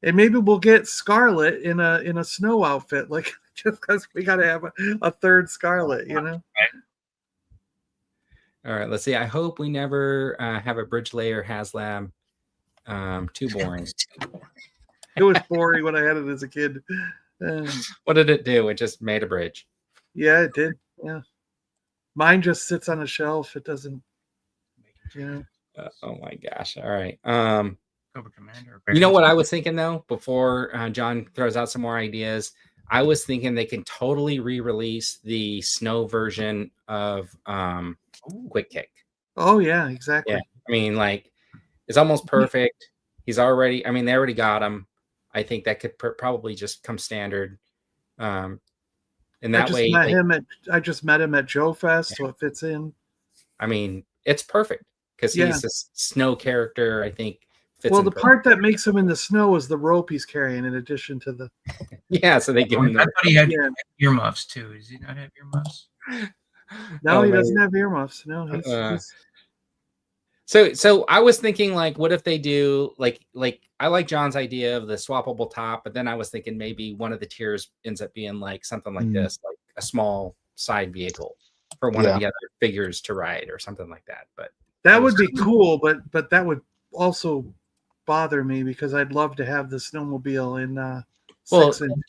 S4: and maybe we'll get Scarlet in a snow outfit, like just because we got to have a third Scarlet, you know.
S1: All right, let's see. I hope we never have a bridge layer HasLab. Too boring.
S4: It was boring when I had it as a kid.
S1: What did it do? It just made a bridge.
S4: Yeah, it did. Yeah, mine just sits on a shelf. It doesn't. You know.
S1: Oh my gosh! All right.
S6: Commander.
S1: You know what I was thinking though? Before John throws out some more ideas, I was thinking they can totally re-release the snow version of Quick Kick.
S4: Oh yeah, exactly.
S1: Yeah, I mean, like it's almost perfect. He's already. I mean, they already got him. I think that could probably just come standard. And that way,
S4: I just met him at Joe Fest, so it fits in.
S1: I mean, it's perfect because he's a snow character. I think.
S4: Well, the part that makes him in the snow is the rope he's carrying, in addition to the.
S1: Yeah, so they give him.
S6: I thought he had earmuffs too. Does he not have earmuffs?
S4: No, he doesn't have earmuffs. No, he's...
S1: So I was thinking, like, what if they do like I like John's idea of the swappable top, but then I was thinking maybe one of the tiers ends up being like something like this, like a small side vehicle for one of the other figures to ride or something like that. But
S4: that would be cool, but that would also bother me because I'd love to have the snowmobile in 6-inch.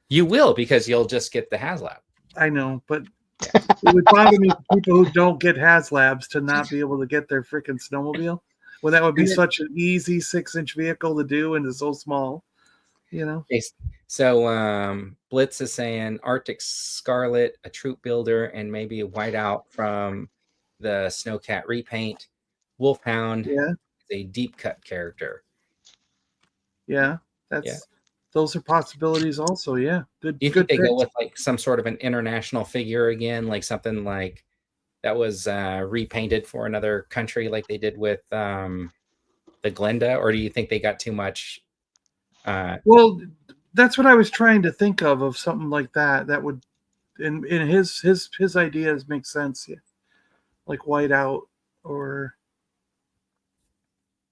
S1: You will, because you'll just get the HasLab.
S4: I know, but it would bother me for people who don't get HasLabs to not be able to get their freaking snowmobile when that would be such an easy 6-inch vehicle to do and it's so small, you know.
S1: So Blitz is saying Arctic Scarlet, a troop builder, and maybe a whiteout from the Snowcat repaint. Wolfhound is a deep cut character.
S4: Yeah, those are possibilities also. Yeah, good.
S1: Do you think they go with like some sort of an international figure again, like something like that was repainted for another country, like they did with the Glenda, or do you think they got too much?
S4: Well, that's what I was trying to think of something like that. That would, in his ideas make sense. Yeah, like Whiteout or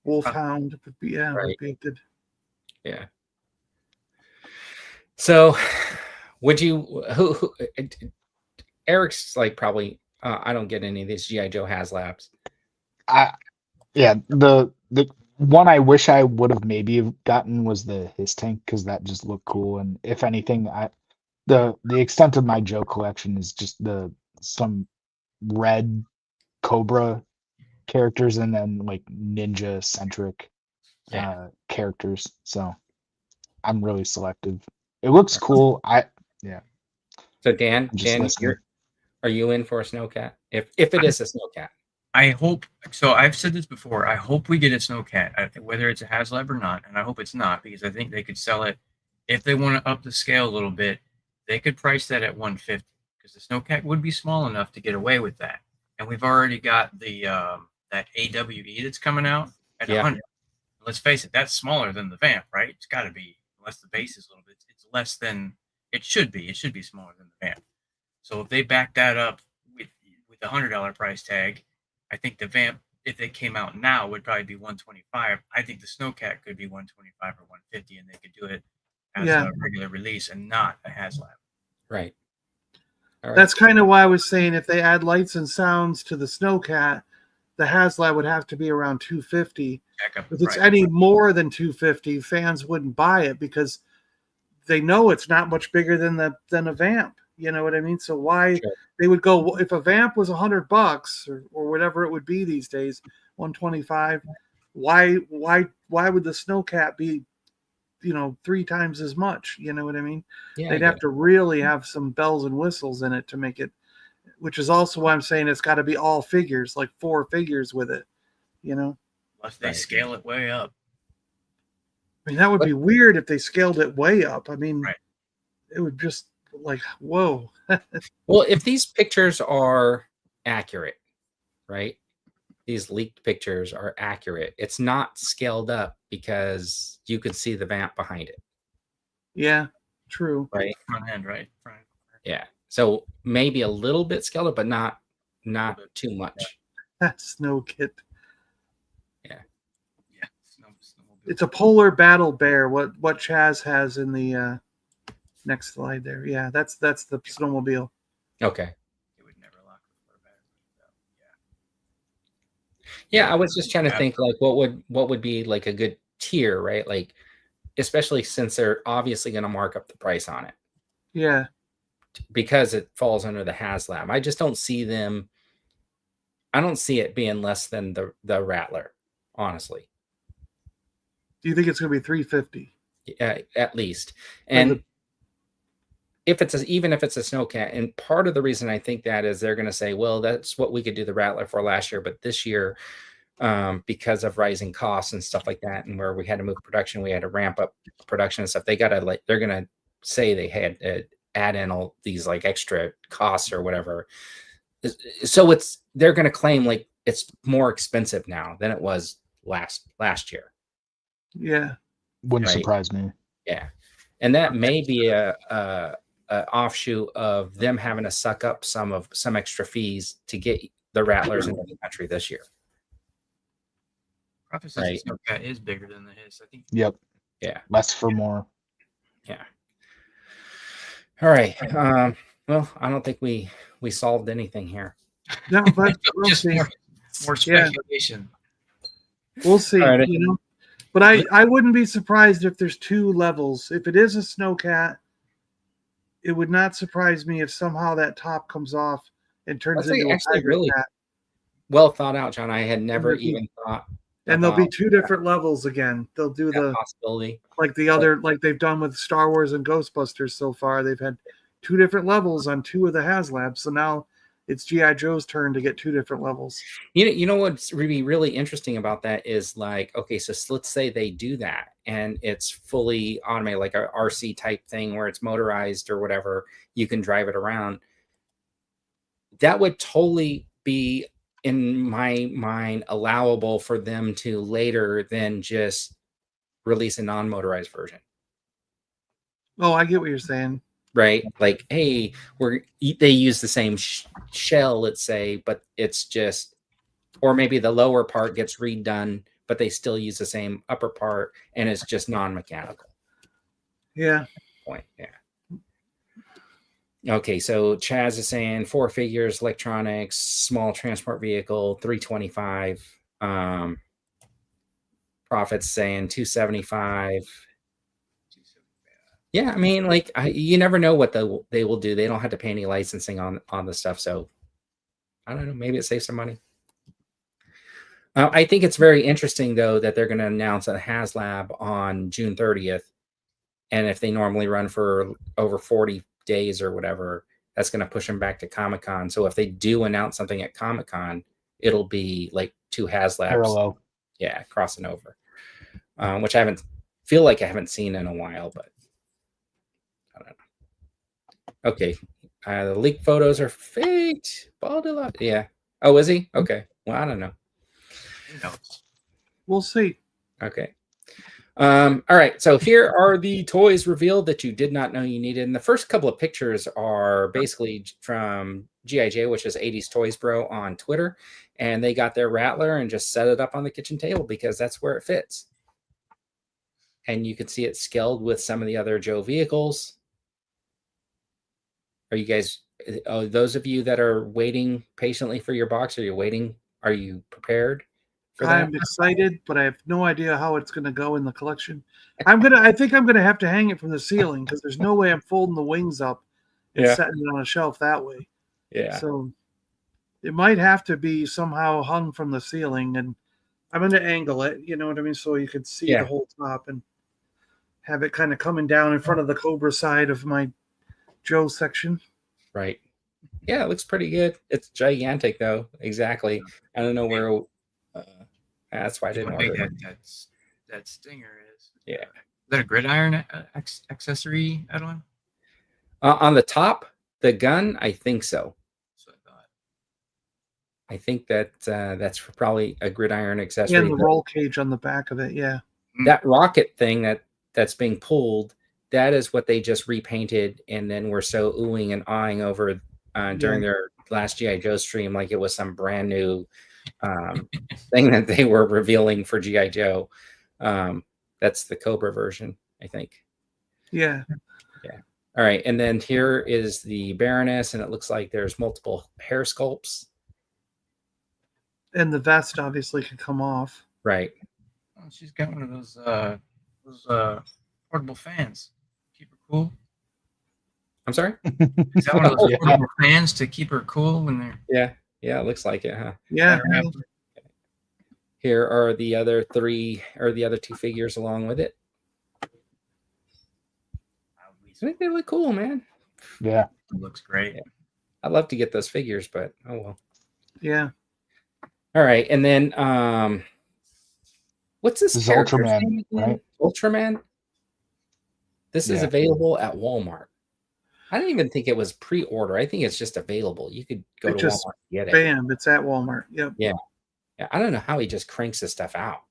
S4: Wolfhound would be would be good.
S1: Yeah. So, would you? Who Eric's like probably. I don't get any of these GI Joe HasLabs.
S5: The one I wish I would have maybe gotten was the his tank, because that just looked cool. And if anything, the extent of my Joe collection is just some red Cobra characters and then like ninja centric characters. So I'm really selective. It looks cool.
S1: So Dan, Are you in for a snowcat? If it is a snowcat.
S6: I hope so. I've said this before. I hope we get a snowcat, whether it's a HasLab or not, and I hope it's not, because I think they could sell it if they want to up the scale a little bit. They could price that at 150 because the snowcat would be small enough to get away with that. And we've already got the that AWE that's coming out at 100. Let's face it, that's smaller than the Vamp, right? It's got to be, unless the base is a little bit. It's less than it should be. It should be smaller than the Vamp. So if they back that up with the $100 price tag, I think the Vamp, if they came out now, would probably be 125. I think the snowcat could be 125 or 150, and they could do it as a regular release and not a HasLab.
S1: Right. All right.
S4: That's kind of why I was saying if they add lights and sounds to the snowcat, the HasLab would have to be around 250. If it's any more than 250, fans wouldn't buy it because they know it's not much bigger than a Vamp. You know what I mean? So why they would go if a Vamp was $100 or whatever it would be these days, 125. Why would the snowcat be, 3 times as much? You know what I mean?
S1: Yeah,
S4: they'd have to really have some bells and whistles in it to make it, which is also why I'm saying it's got to be all figures, like 4 figures with it.
S6: Unless they scale it way up.
S4: I mean, that would be weird if they scaled it way up. I mean, it would just like, whoa.
S1: Well, if these pictures are accurate, right? These leaked pictures are accurate. It's not scaled up because you could see the Vamp behind it.
S4: Yeah, true.
S1: Right.
S6: Front end, right? Front.
S1: Yeah. So maybe a little bit scaled up, but not too much.
S4: That's Snow Kit.
S1: Yeah.
S6: Yeah.
S4: It's a polar battle bear. What Chaz has in the next slide there. Yeah, that's the snowmobile.
S1: Okay.
S6: It would never lock before battery.
S1: Yeah, I was just trying to think like what would be like a good tier, right? Like especially since they're obviously going to mark up the price on it.
S4: Yeah.
S1: Because it falls under the HasLab. I just don't see them. I don't see it being less than the Rattler, honestly.
S4: Do you think it's going to be 350?
S1: At least. And even if it's a snowcat, and part of the reason I think that is they're going to say, well, that's what we could do the Rattler for last year, but this year, because of rising costs and stuff like that, and where we had to move production, we had to ramp up production and stuff. They're going to say they had to add in all these like extra costs or whatever. So they're going to claim like it's more expensive now than it was last year.
S4: Yeah,
S5: wouldn't surprise me.
S1: Yeah, and that may be a offshoot of them having to suck up some extra fees to get the Rattlers into the country this year.
S6: Prophet says the snowcat is bigger than the his. I think.
S5: Yep.
S1: Yeah.
S5: Less for more.
S1: Yeah. All right. Well, I don't think we solved anything here.
S4: No, but we'll
S6: just
S4: see.
S6: More speculation.
S4: We'll see.
S1: Right.
S4: But I wouldn't be surprised if there's 2 levels. If it is a snowcat, it would not surprise me if somehow that top comes off and turns into a tiger
S1: really
S4: cat.
S1: Well thought out, John. I had never even thought.
S4: And there'll be 2 different levels again. They'll do the
S1: possibility
S4: like they've done with Star Wars and Ghostbusters so far. They've had 2 different levels on 2 of the HasLabs. So now it's G.I. Joe's turn to get 2 different levels.
S1: You know what's really interesting about that is like, okay, so let's say they do that and it's fully automated, like a RC type thing where it's motorized or whatever, you can drive it around. That would totally be, in my mind, allowable for them to later than just release a non-motorized version.
S4: Oh, I get what you're saying.
S1: Right? Like, hey, they use the same shell, let's say, but it's just, or maybe the lower part gets redone, but they still use the same upper part and it's just non-mechanical.
S4: Yeah.
S1: Point. Yeah. Okay, so Chaz is saying 4 figures, electronics, small transport vehicle, 325. Profits saying 275. Yeah, I mean, like you never know what they will do. They don't have to pay any licensing on the stuff, so I don't know. Maybe it saves some money. I think it's very interesting though that they're going to announce a HasLab on June 30th, and if they normally run for over 40 days or whatever, that's going to push them back to Comic-Con. So if they do announce something at Comic-Con, it'll be like 2 HasLabs.
S5: Parallel.
S1: Yeah, crossing over. Which I haven't seen in a while, but I don't know. Okay. The leaked photos are faked. Yeah. Oh, is he? Okay. Well, I don't know.
S4: We'll see.
S1: Okay. All right. So here are the toys revealed that you did not know you needed. And the first couple of pictures are basically from GIJOE, which is 80s Toys Bro on Twitter. And they got their Rattler and just set it up on the kitchen table because that's where it fits. And you can see it scaled with some of the other Joe vehicles. Are you guys, those of you that are waiting patiently for your box, are you prepared for that?
S4: I'm excited, but I have no idea how it's going to go in the collection. I think I'm going to have to hang it from the ceiling because there's no way I'm folding the wings up and setting it on a shelf that way.
S1: Yeah.
S4: So it might have to be somehow hung from the ceiling, and I'm going to angle it, you know what I mean? So you can see the whole top and have it kind of coming down in front of the Cobra side of my Joe section.
S1: Right. Yeah, it looks pretty good. It's gigantic, though. Exactly. I don't know where. That's why I didn't order it.
S6: That stinger is.
S1: Yeah.
S6: Is that a gridiron accessory add-on?
S1: On the top, the gun, I think so.
S6: That's what I thought.
S1: I think that that's probably a gridiron accessory.
S4: And the roll cage on the back of it, yeah.
S1: That rocket thing that's being pulled, that is what they just repainted, and then were so oohing and awing over during their last G.I. Joe stream, like it was some brand new thing that they were revealing for G.I. Joe. That's the Cobra version, I think.
S4: Yeah.
S1: Yeah. All right. And then here is the Baroness, and it looks like there's multiple hair sculpts.
S4: And the vest obviously can come off.
S1: Right.
S6: Oh, she's got one of those portable fans. Keep her cool.
S1: I'm sorry?
S6: Is that one of those portable fans to keep her cool when they're...
S1: Yeah, it looks like it, huh?
S4: Yeah.
S1: Here are the other 2 figures along with it. I think they look cool, man.
S5: Yeah.
S6: It looks great.
S1: Yeah. I'd love to get those figures, but oh well.
S4: Yeah.
S1: All right, and then what's this?
S5: This is Ultraman, right?
S1: Ultraman. This is available at Walmart. I didn't even think it was pre-order. I think it's just available. You could go to Walmart and get it.
S4: Bam, it's at Walmart. Yep.
S1: Yeah. I don't know how he just cranks this stuff out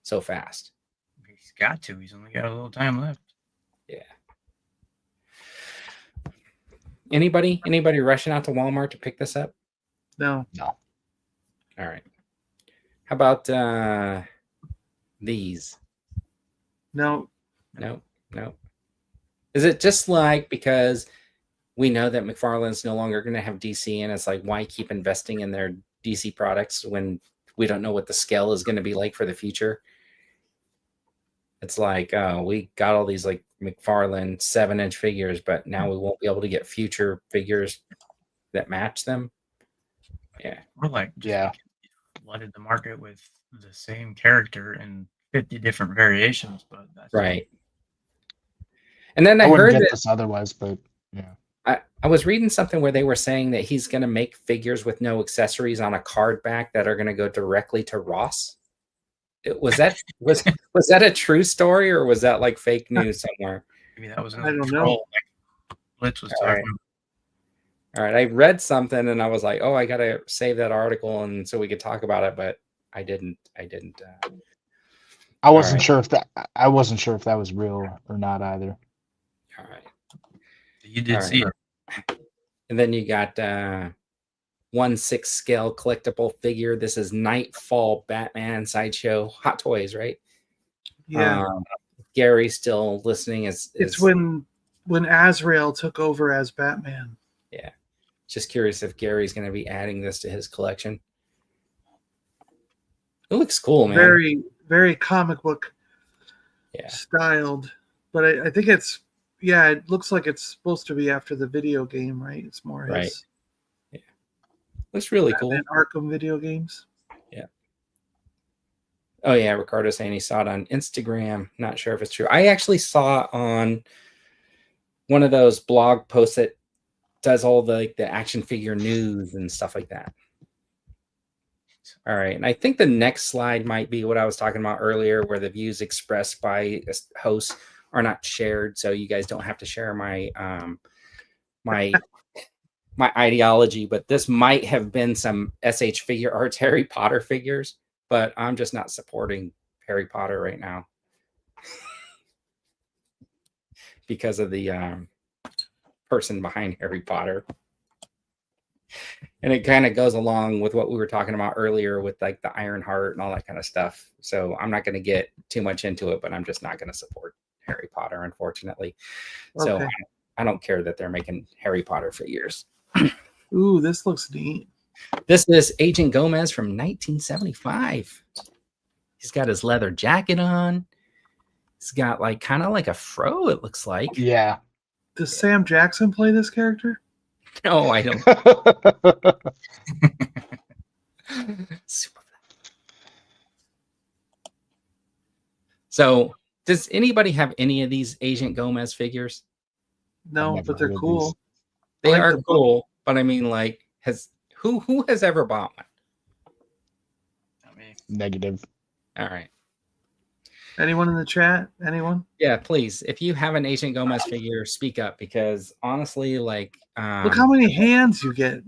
S1: so fast.
S6: He's got to. He's only got a little time left.
S1: Yeah. Anybody rushing out to Walmart to pick this up?
S4: No.
S5: No.
S1: All right. How about these?
S4: No.
S1: No. Is it just like because we know that McFarlane's no longer going to have DC, and it's like, why keep investing in their DC products when we don't know what the scale is going to be like for the future? It's like, we got all these like McFarlane 7-inch figures, but now we won't be able to get future figures that match them. Yeah.
S6: Or like, flooded the market with the same character in 50 different variations, but that's
S1: right. And then I
S5: wouldn't
S1: heard
S5: get
S1: that
S5: this otherwise, but yeah.
S1: I was reading something where they were saying that he's going to make figures with no accessories on a card back that are going to go directly to Ross. Was that a true story, or was that like fake news somewhere?
S6: Maybe that was
S4: I don't know.
S6: Blitz was
S1: talking. All right, I read something and I was like, oh, I gotta save that article and so we could talk about it, but I didn't.
S5: I wasn't sure if that was real or not either.
S1: All right.
S6: You did see it.
S1: And then you got 1/6 scale collectible figure. This is Nightfall Batman Sideshow Hot Toys, right?
S4: Yeah.
S1: Gary's still listening.
S4: It's when Azrael took over as Batman.
S1: Yeah. Just curious if Gary's going to be adding this to his collection. It looks cool, man.
S4: Very, very comic book
S1: yeah.
S4: styled. But I think it's, yeah, it looks like it's supposed to be after the video game, right? It's more his.
S1: Right. Yeah. Looks really cool.
S4: Arkham video games.
S1: Yeah. Oh, yeah. Ricardo saying he saw it on Instagram. Not sure if it's true. I actually saw on one of those blog posts that does all the action figure news and stuff like that. All right, and I think the next slide might be what I was talking about earlier, where the views expressed by hosts are not shared, so you guys don't have to share my my ideology. But this might have been some SH Figure Arts Harry Potter figures, but I'm just not supporting Harry Potter right now because of the person behind Harry Potter. And it kind of goes along with what we were talking about earlier with like the Iron Heart and all that kind of stuff. So I'm not going to get too much into it, but I'm just not going to support Harry Potter, unfortunately. Okay. So I don't care that they're making Harry Potter figures.
S4: Ooh, this looks neat.
S1: This is Agent Gomez from 1975. He's got his leather jacket on. He's got like kind of like a fro, it looks like.
S5: Yeah.
S4: Does Sam Jackson play this character?
S1: No, I don't. Super. So, does anybody have any of these Agent Gomez figures?
S4: No, but they're cool.
S1: They are cool, but I mean, like, who has ever bought one?
S6: Not me.
S5: Negative.
S1: All right.
S4: Anyone in the chat? Anyone?
S1: Yeah, please. If you have an Agent Gomez figure, speak up, because honestly, like,
S4: look how many hands you get.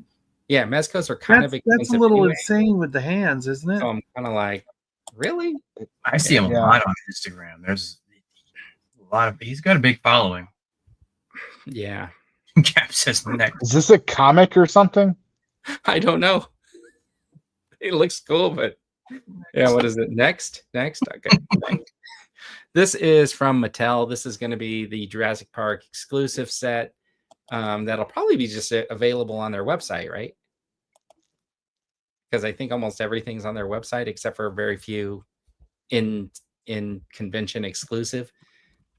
S1: Yeah, Mezcos are kind of expensive.
S4: That's a little insane with the hands, isn't it?
S1: So I'm kind of like, really?
S6: I see him a lot on Instagram. There's a lot of. He's got a big following.
S1: Yeah.
S6: Cap says next.
S5: Is this a comic or something?
S1: I don't know. It looks cool, but yeah, what is it? Next. Okay. This is from Mattel. This is going to be the Jurassic Park exclusive set. That'll probably be just available on their website, right? Because I think almost everything's on their website except for very few in convention exclusive.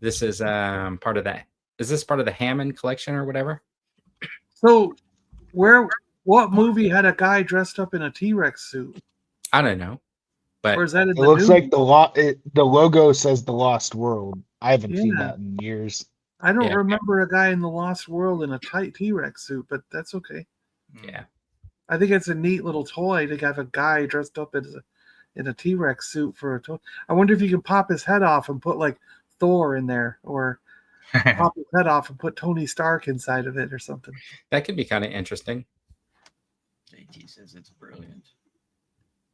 S1: This is part of that. Is this part of the Hammond collection or whatever?
S4: So, what movie had a guy dressed up in a T-Rex suit?
S1: I don't know, but
S4: or is that
S5: it looks like the logo says The Lost World. I haven't seen that in years.
S4: I don't remember a guy in The Lost World in a tight T-Rex suit, but that's okay.
S1: Yeah,
S4: I think it's a neat little toy to have a guy dressed up in a T-Rex suit for a toy. I wonder if you can pop his head off and put like Thor in there, or pop his head off and put Tony Stark inside of it or something.
S1: That could be kind of interesting.
S6: JT says it's brilliant.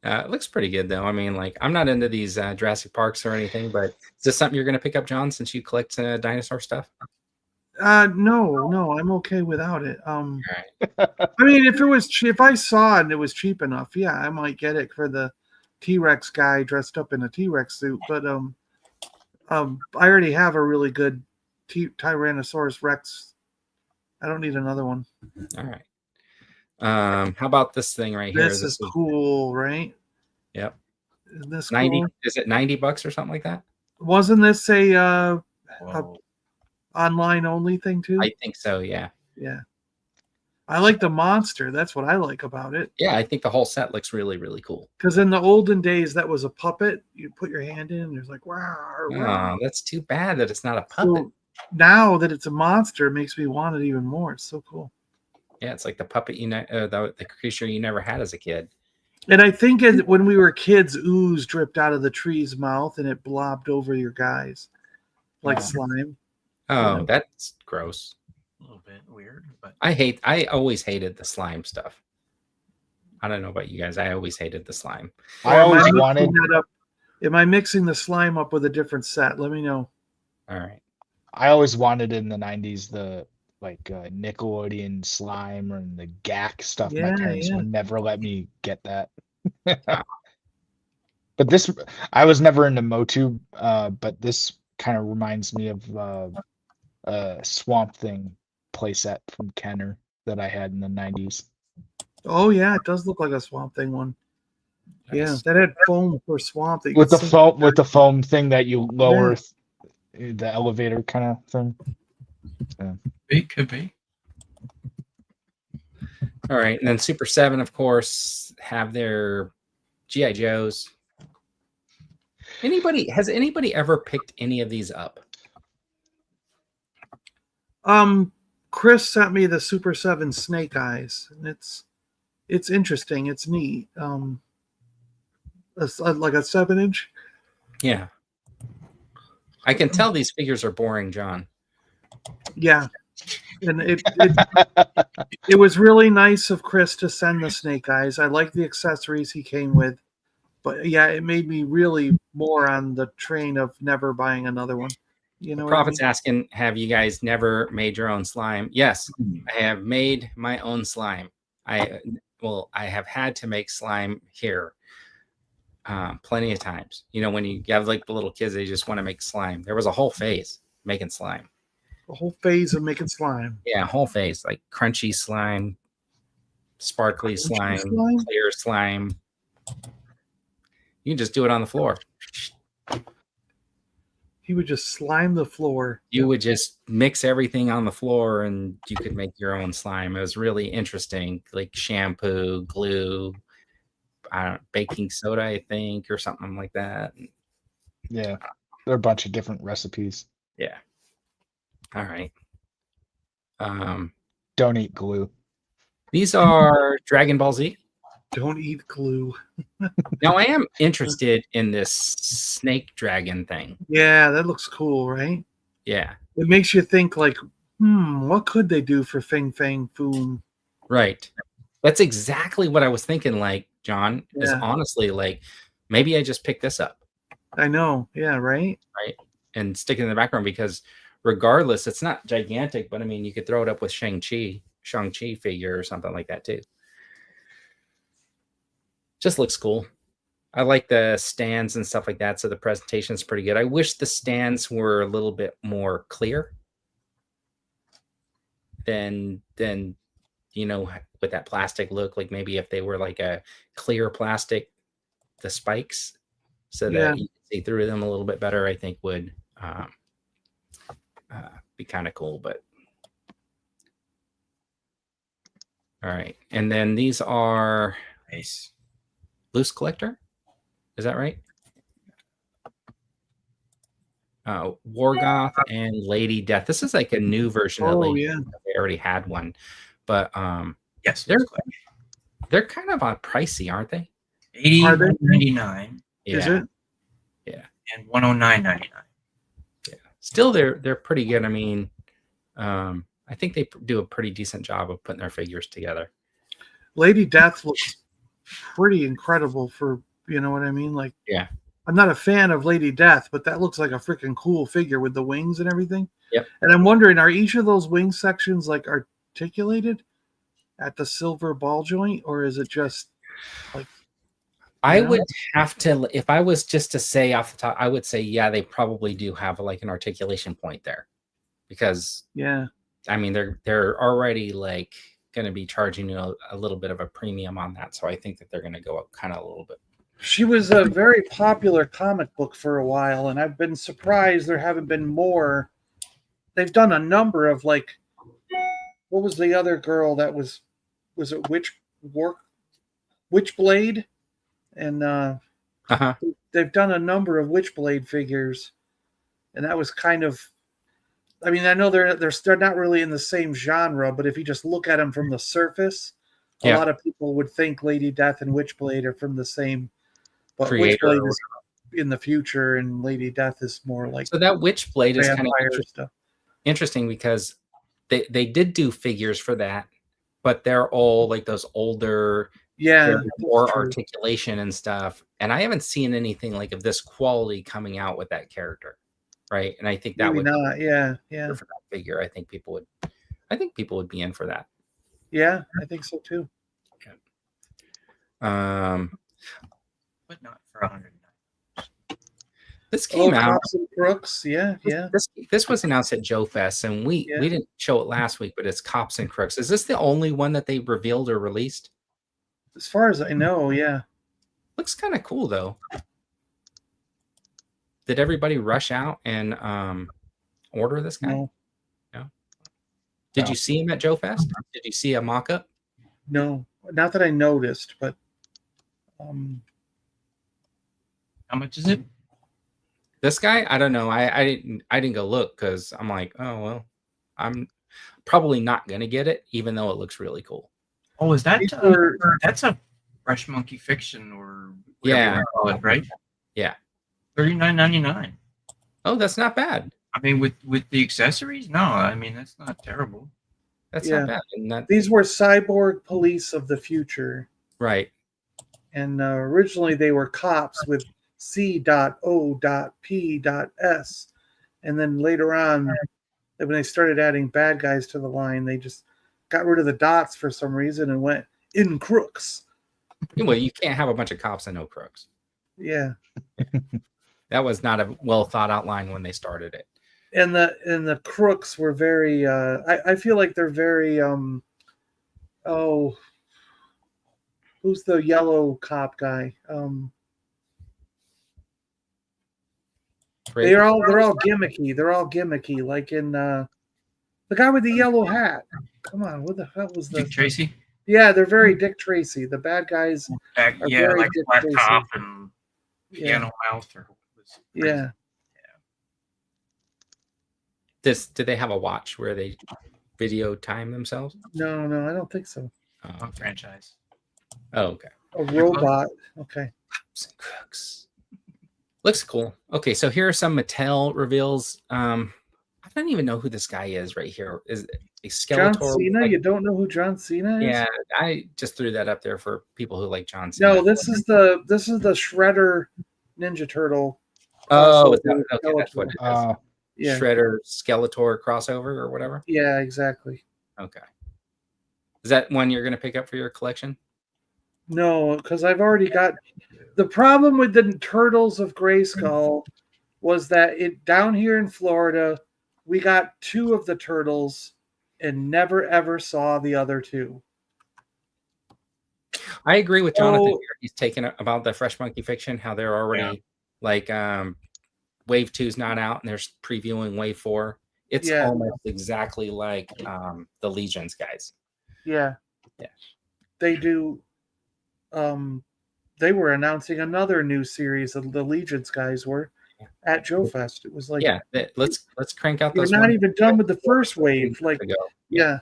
S1: It looks pretty good, though. I mean, like, I'm not into these Jurassic Parks or anything, but is this something you're going to pick up, John, since you collect dinosaur stuff?
S4: No, I'm okay without it. Right. I mean, if I saw it and it was cheap enough, yeah, I might get it for the T-Rex guy dressed up in a T-Rex suit. But I already have a really good Tyrannosaurus Rex. I don't need another one.
S1: All right. How about this thing right here?
S4: This is cool, right?
S1: Yep.
S4: Isn't this
S1: 90?
S4: Cool?
S1: Is it $90 or something like that?
S4: Wasn't this a online only thing too?
S1: I think so. Yeah.
S4: Yeah. I like the monster. That's what I like about it.
S1: Yeah, I think the whole set looks really, really cool.
S4: Because in the olden days, that was a puppet. You put your hand in, and there's like, wow.
S1: Oh, that's too bad that it's not a puppet.
S4: So now that it's a monster, it makes me want it even more. It's so cool.
S1: Yeah, it's like the puppet the creature you never had as a kid.
S4: And I think when we were kids, ooze dripped out of the tree's mouth and it blobbed over your guys like slime.
S1: Oh, that's gross.
S6: A little bit weird, but
S1: I always hated the slime stuff. I don't know about you guys. I always hated the slime.
S5: I always wanted.
S4: Am I mixing the slime up with a different set? Let me know.
S1: All right.
S5: I always wanted in the 90s the Nickelodeon slime or the GAC stuff. My parents would never let me get that. But this, I was never into Motu, but this kind of reminds me of a Swamp Thing playset from Kenner that I had in the 90s.
S4: Oh yeah, it does look like a Swamp Thing one. Nice. Yeah, that had foam for Swamp Thing.
S5: With the foam thing that you lower the elevator kind of thing. Yeah.
S6: It could be.
S1: All right, and then Super 7, of course, have their GI Joes. Has anybody ever picked any of these up?
S4: Chris sent me the Super 7 Snake Eyes, and it's interesting. It's neat. It's like a 7-inch.
S1: Yeah. I can tell these figures are boring, John.
S4: Yeah. And it was really nice of Chris to send the Snake Eyes. I like the accessories he came with. But yeah, it made me really more on the train of never buying another one. You know,
S1: Prophet's asking, have you guys never made your own slime? Yes, I have made my own slime. I have had to make slime here plenty of times. You know, when you have like the little kids, they just want to make slime. There was a whole phase making slime.
S4: A whole phase of making slime.
S1: Yeah, whole phase, like crunchy slime, sparkly slime, clear slime. You can just do it on the floor.
S4: He would just slime the floor.
S1: You would just mix everything on the floor and you could make your own slime. It was really interesting, like shampoo, glue, baking soda, I think, or something like that.
S5: Yeah, there are a bunch of different recipes.
S1: Yeah. All right.
S5: Don't eat glue.
S1: These are Dragon Ball Z.
S4: Don't eat glue.
S1: Now I am interested in this snake dragon thing.
S4: Yeah, that looks cool, right?
S1: Yeah.
S4: It makes you think like, what could they do for Fing Fang Foom?
S1: Right. That's exactly what I was thinking, like, John, is honestly like, maybe I just pick this up.
S4: I know. Yeah, right?
S1: Right. And stick it in the background because regardless, it's not gigantic, but I mean, you could throw it up with Shang-Chi figure or something like that too. Just looks cool. I like the stands and stuff like that, so the presentation is pretty good. I wish the stands were a little bit more clear than you know, with that plastic look. Like maybe if they were like a clear plastic, the spikes, so that you can see through them a little bit better, I think would be kind of cool. But all right, and then these are
S6: nice.
S1: Loose Collector, is that right? Wargoth and Lady Death. This is like a new version of Lady Death. They already had one, but
S6: yes,
S1: they're kind of pricey, aren't they?
S6: $80.99.
S1: Yeah.
S4: Is it?
S6: Yeah, and $109.99.
S1: Yeah, still they're pretty good. I mean, I think they do a pretty decent job of putting their figures together.
S4: Lady Death looks pretty incredible for, you know what I mean? Like,
S1: yeah,
S4: I'm not a fan of Lady Death, but that looks like a freaking cool figure with the wings and everything.
S1: Yep.
S4: And I'm wondering, are each of those wing sections like articulated at the silver ball joint, or is it just like?
S1: I would have to, if I was just to say off the top, I would say, yeah, they probably do have like an articulation point there, because I mean they're already like going to be charging you a little bit of a premium on that, so I think that they're going to go up kind of a little bit.
S4: She was a very popular comic book for a while, and I've been surprised there haven't been more. They've done a number of, like, what was the other girl that was it Witchblade? And they've done a number of Witchblade figures, and that was kind of, I mean, I know they're not really in the same genre, but if you just look at them from the surface, a lot of people would think Lady Death and Witchblade are from the same. But Witchblade is in the future, and Lady Death is more like.
S1: So that Witchblade is kind of interesting because they did do figures for that, but they're all like those older, more articulation and stuff. And I haven't seen anything like of this quality coming out with that character, right? And I think that
S4: maybe
S1: would
S4: not,
S1: for that figure. I think people would be in for that.
S4: Yeah, I think so too.
S1: Okay.
S6: But not for $100.
S1: This came out.
S4: Cops and Crooks,
S1: This was announced at Joe Fest, and we didn't show it last week, but it's Cops and Crooks. Is this the only one that they revealed or released?
S4: As far as I know, yeah.
S1: Looks kind of cool though. Did everybody rush out and order this guy?
S4: No.
S1: Did you see him at Joe Fest? Did you see a mock-up?
S4: No, not that I noticed, but
S6: how much is it?
S1: This guy, I don't know. I didn't go look because I'm like, oh well, I'm Probably not going to get it, even though it looks really cool.
S6: Oh, is that that's a Fresh Monkey Fiction or whatever
S1: Yeah.
S6: you call it, right?
S1: Yeah.
S6: $39.99.
S1: Oh, that's not bad.
S6: I mean, with the accessories, no, I mean that's not terrible.
S1: That's
S4: Yeah.
S1: not bad. And that,
S4: These were cyborg police of the future.
S1: right.
S4: And originally they were cops with C.O.P.S. And then later on, when they started adding bad guys to the line, they just got rid of the dots for some reason and went in crooks.
S1: Well, you can't have a bunch of cops and no crooks.
S4: Yeah.
S1: That was not a well thought out line when they started it.
S4: And the crooks were very I feel like they're very who's the yellow cop guy? They're all gimmicky. They're all gimmicky, like in the guy with the yellow hat. Come on, what the hell was
S6: Dick Tracy?
S4: Yeah, they're very Dick Tracy. The bad guys are
S6: Yeah,
S4: very
S6: like
S4: Dick
S6: Black
S4: Tracy.
S6: Top and Piano Mouth. Or
S4: Yeah.
S1: Do they have a watch where they video time themselves?
S4: No, I don't think so.
S6: franchise.
S1: Oh, okay.
S4: A robot. Okay.
S1: Cops and crooks. Looks cool. Okay, so here are some Mattel reveals. I don't even know who this guy is right here. Is it a Skeletor?
S4: John Cena?
S1: Like,
S4: you don't know who John Cena is?
S1: yeah, I just threw that up there for people who like John Cena.
S4: No, this is the Shredder Ninja Turtle.
S1: Oh,
S4: crossover
S1: okay, that's what it is.
S4: Yeah.
S1: Shredder Skeletor crossover or whatever.
S4: Yeah, exactly.
S1: Okay. Is that one you're going to pick up for your collection?
S4: No, because I've already got the problem with the Turtles of Grayskull was that down here in Florida, we got 2 of the turtles and never ever saw the other 2.
S1: I agree with Jonathan here. He's taken about the Fresh Monkey Fiction, how they're already like Wave 2's not out and they're previewing Wave 4. It's almost exactly like the Legions guys.
S4: Yeah.
S1: Yeah.
S4: They do. They were announcing another new series of the Legions guys were at Joe Fest. It was like,
S1: let's crank out
S4: you're
S1: those.
S4: not even done with the first wave. Like,
S1: yeah.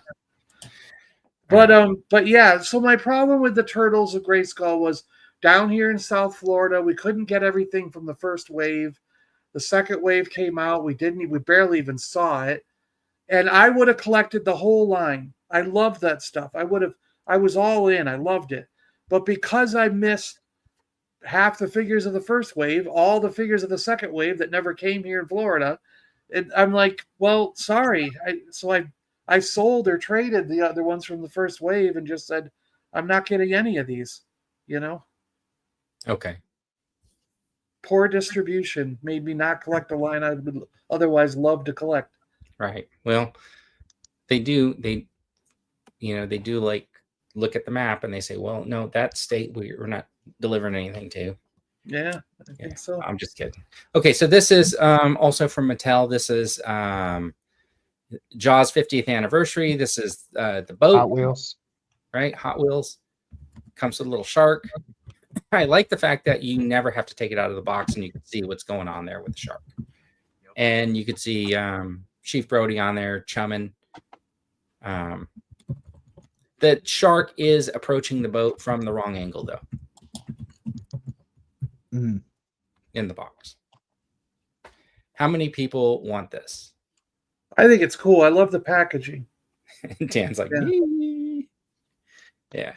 S4: But yeah, so my problem with the Turtles of Grayskull was down here in South Florida, we couldn't get everything from the first wave. The second wave came out. We barely even saw it. And I would have collected the whole line. I loved that stuff. I was all in. I loved it. But because I missed half the figures of the first wave, all the figures of the second wave that never came here in Florida, I'm like, well, sorry. I sold or traded the other ones from the first wave and just said, I'm not getting any of these,
S1: Okay.
S4: Poor distribution made me not collect a line I would otherwise love to collect.
S1: Right. Well, they do like look at the map and they say, well, no, that state we're not delivering anything to.
S4: Yeah, I think so.
S1: I'm just kidding. Okay, so this is also from Mattel. This is Jaws 50th anniversary. This is the boat.
S5: Hot Wheels.
S1: Right? Hot Wheels. Comes with a little shark. I like the fact that you never have to take it out of the box and you can see what's going on there with the shark. And you could see Chief Brody on there chumming. The shark is approaching the boat from the wrong angle, though.
S5: Mm.
S1: In the box. How many people want this?
S4: I think it's cool. I love the packaging.
S1: Dan's like, yeah.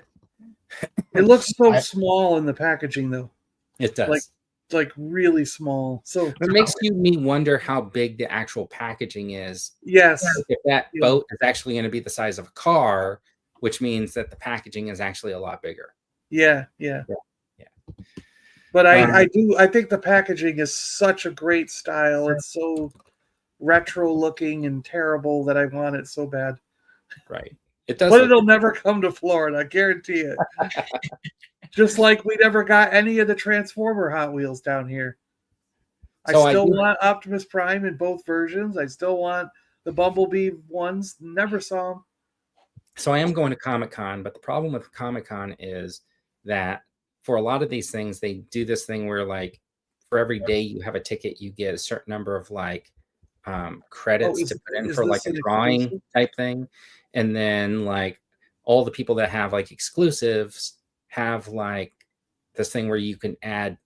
S4: It looks so small in the packaging, though.
S1: It does.
S4: Like really small. So
S1: it makes me wonder how big the actual packaging is.
S4: Yes.
S1: If that boat is actually going to be the size of a car, which means that the packaging is actually a lot bigger.
S4: Yeah. But I think the packaging is such a great style. It's so retro looking and terrible that I want it so bad.
S1: Right. It does.
S4: But it'll never come to Florida, I guarantee it. Just like we never got any of the Transformer Hot Wheels down here. I still want Optimus Prime in both versions. I still want the Bumblebee ones. Never saw them.
S1: So I am going to Comic-Con, but the problem with Comic-Con is that for a lot of these things, they do this thing where like for every day you have a ticket, you get a certain number of like credits to put in for like a drawing type thing, and then like all the people that have like exclusives have like this thing where you can add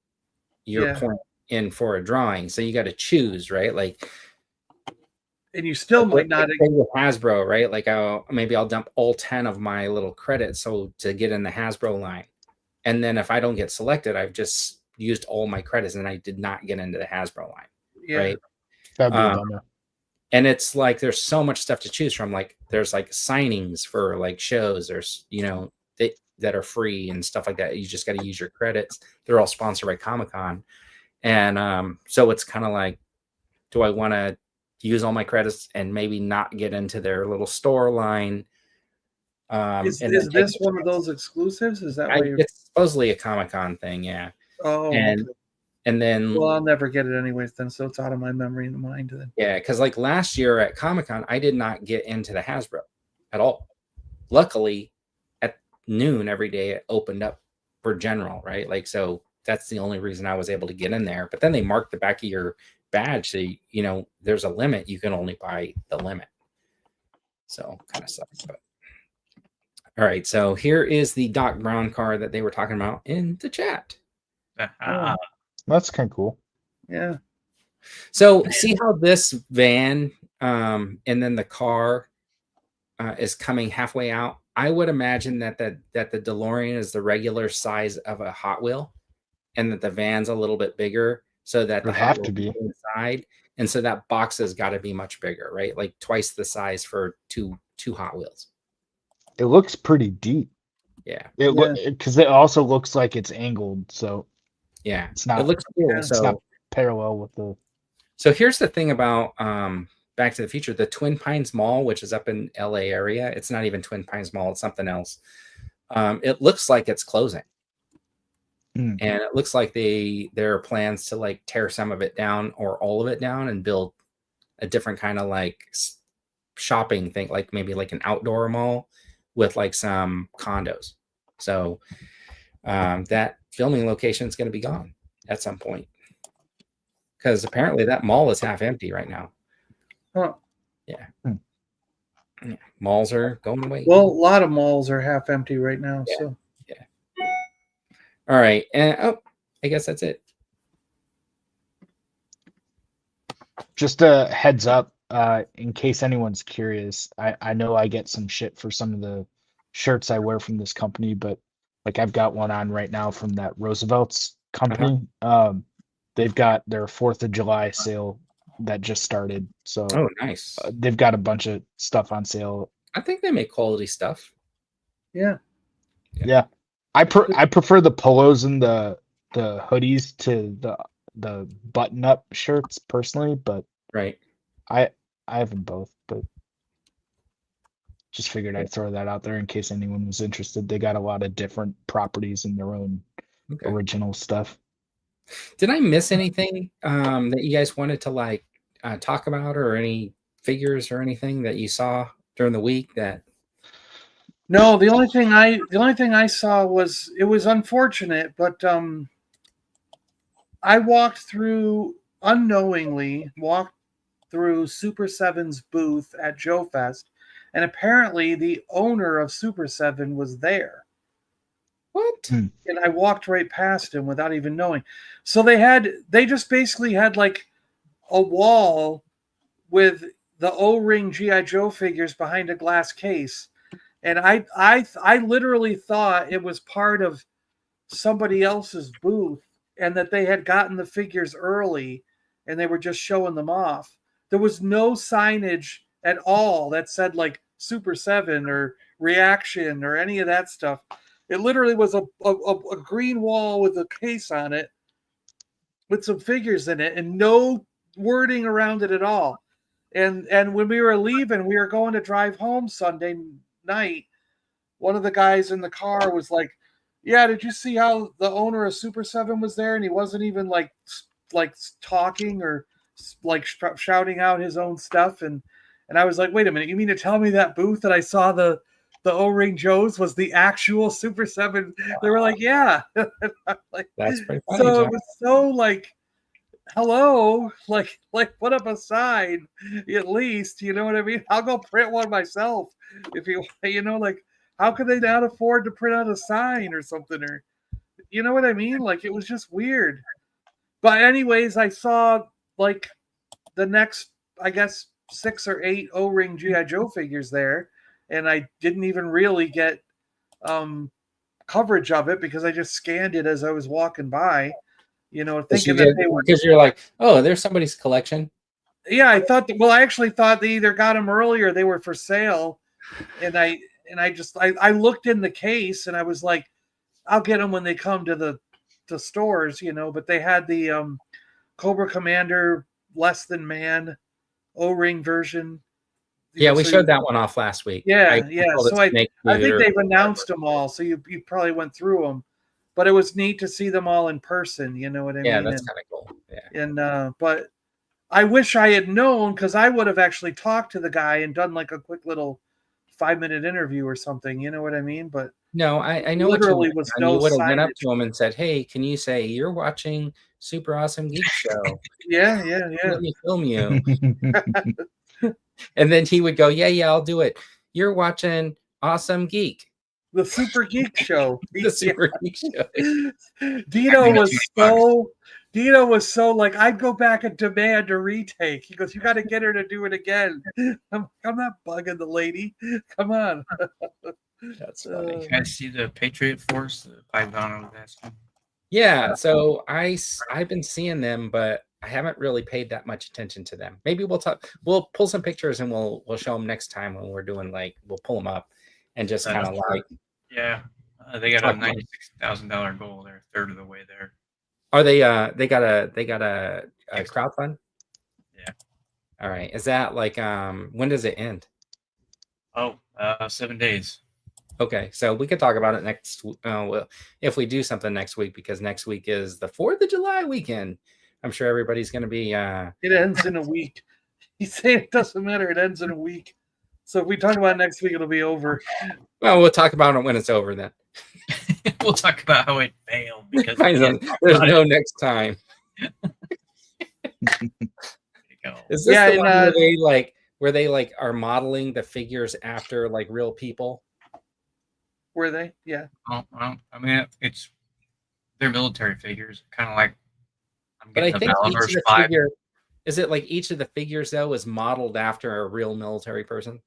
S1: your point in for a drawing. So you got to choose, right? Like,
S4: and you still might not
S1: with Hasbro, right? Like maybe I'll dump all 10 of my little credits so to get in the Hasbro line. And then if I don't get selected, I've just used all my credits and I did not get into the Hasbro line.
S4: Yeah.
S1: Right.
S5: That'd be a bummer.
S1: And it's like there's so much stuff to choose from. Like there's like signings for like shows, there's that are free and stuff like that. You just got to use your credits. They're all sponsored by Comic-Con. And so it's kind of like, do I want to use all my credits and maybe not get into their little store line?
S4: Is this one of those exclusives? Is that why
S1: it's supposedly a Comic-Con thing? Yeah.
S4: Oh,
S1: and then,
S4: well, I'll never get it anyways then, so it's out of my memory and mind then.
S1: Yeah, because like last year at Comic-Con, I did not get into the Hasbro at all. Luckily, at noon every day, it opened up for general, right? Like, so that's the only reason I was able to get in there. But then they marked the back of your badge, so there's a limit. You can only buy the limit. So kind of sucks. But all right, so here is the Doc Brown card that they were talking about in the chat.
S5: That's kind of cool.
S4: Yeah.
S1: So see how this van and then the car is coming halfway out. I would imagine that the DeLorean is the regular size of a Hot Wheel, and that the van's a little bit bigger, so that the
S5: have to be
S1: inside, and so that box has got to be much bigger, right? Like twice the size for two Hot Wheels.
S5: It looks pretty deep.
S1: Yeah.
S5: Because it also looks like it's angled, so.
S1: Yeah,
S5: it's not.
S1: It looks cool.
S5: It's not parallel with the.
S1: So here's the thing about Back to the Future: the Twin Pines Mall, which is up in LA area. It's not even Twin Pines Mall; it's something else. It looks like it's closing, and it looks like there are plans to like tear some of it down or all of it down and build a different kind of like shopping thing, like maybe like an outdoor mall with like some condos. So that filming location is going to be gone at some point, because apparently that mall is half empty right now.
S4: Huh.
S1: Yeah. Yeah. Malls are going away.
S4: Well, a lot of malls are half empty right now.
S1: Yeah.
S4: So
S1: yeah. All right. And I guess that's it.
S5: Just a heads up, in case anyone's curious, I know I get some shit for some of the shirts I wear from this company, but like I've got one on right now from that Roosevelt's company. They've got their 4th of July sale that just started. So
S1: nice.
S5: They've got a bunch of stuff on sale.
S1: I think they make quality stuff.
S4: Yeah.
S5: I prefer the polos and the hoodies to the button up shirts personally, but
S1: right.
S5: I have them both, but just figured I'd throw that out there in case anyone was interested. They got a lot of different properties in their own original stuff.
S1: Did I miss anything that you guys wanted to like talk about, or any figures or anything that you saw during the week that?
S4: No, the only thing I saw was, it was unfortunate, but I unknowingly walked through Super 7's booth at Joe Fest, and apparently the owner of Super 7 was there.
S1: What?
S4: And I walked right past him without even knowing. So they just basically had like a wall with the O-ring G.I. Joe figures behind a glass case. And I literally thought it was part of somebody else's booth, and that they had gotten the figures early and they were just showing them off. There was no signage at all that said like Super 7 or Reaction or any of that stuff. It literally was a green wall with a case on it with some figures in it and no wording around it at all. And when we were leaving, we were going to drive home Sunday night, one of the guys in the car was like, yeah, did you see how the owner of Super 7 was there? And he wasn't even like talking or like shouting out his own stuff. And I was like, wait a minute, you mean to tell me that booth that I saw the O-ring Joes was the actual Super 7? They were like, yeah. Like,
S1: that's pretty funny.
S4: So it was so like, hello, like put up a sign at least. You know what I mean? I'll go print one myself if you know, like how could they not afford to print out a sign or something, or you know what I mean? Like it was just weird. But anyways, I saw like the next, I guess, 6 or 8 O-ring GI Joe figures there, and I didn't even really get coverage of it because I just scanned it as I was walking by, you know, thinking that they were.
S1: Because you're like, oh, there's somebody's collection.
S4: Yeah, I thought. Well, I actually thought they either got them early or they were for sale, and I looked in the case and I was like, I'll get them when they come to the stores, you know. But they had the Cobra Commander Less Than Man O-ring version.
S1: Yeah, we showed that one off last week.
S4: Yeah. So I think they've announced them all, so you probably went through them. But it was neat to see them all in person. You know what I mean?
S1: Yeah, that's kind of cool. Yeah.
S4: And but I wish I had known, because I would have actually talked to the guy and done like a quick little 5-minute interview or something. You know what I mean? But
S1: no, I know
S4: literally
S1: what
S4: was
S1: you would have went up
S4: signage.
S1: to him and said, "Hey, can you say you're watching Super Awesome Geek Show?
S4: Yeah.
S1: Let me film you." And then he would go, "Yeah, I'll do it. You're watching Awesome Geek."
S4: The Super Geek Show.
S1: The Super Geek Show.
S4: Dino was so like, I'd go back and demand a retake. He goes, you got to get her to do it again. I'm not bugging the lady. Come on.
S1: That's funny.
S6: You guys see the Patriot Force? The Python was asking.
S1: Yeah, so I've been seeing them, but I haven't really paid that much attention to them. Maybe we'll pull some pictures and we'll show them next time when we're doing, like, we'll pull them up and just kind of like.
S6: Yeah, they got a $96,000 goal. They're a third of the way there.
S1: Are they? They got a crowdfund.
S6: Yeah.
S1: All right. Is that like when does it end?
S6: 7 days.
S1: Okay, so we could talk about it next. Well, if we do something next week, because next week is the 4th of July weekend. I'm sure everybody's going to be.
S4: It ends in a week. He's saying it doesn't matter. It ends in a week. So if we talk about it next week, it'll be over.
S1: Well, we'll talk about it when it's over then.
S6: We'll talk about how it failed because
S1: there's no next time. Is this the one where they are modeling the figures after like real people?
S4: Were they? Yeah.
S6: Well, I mean, they're military figures, kind of like.
S1: But I think each of the figure, is it like each of the figures though is modeled after a real military person?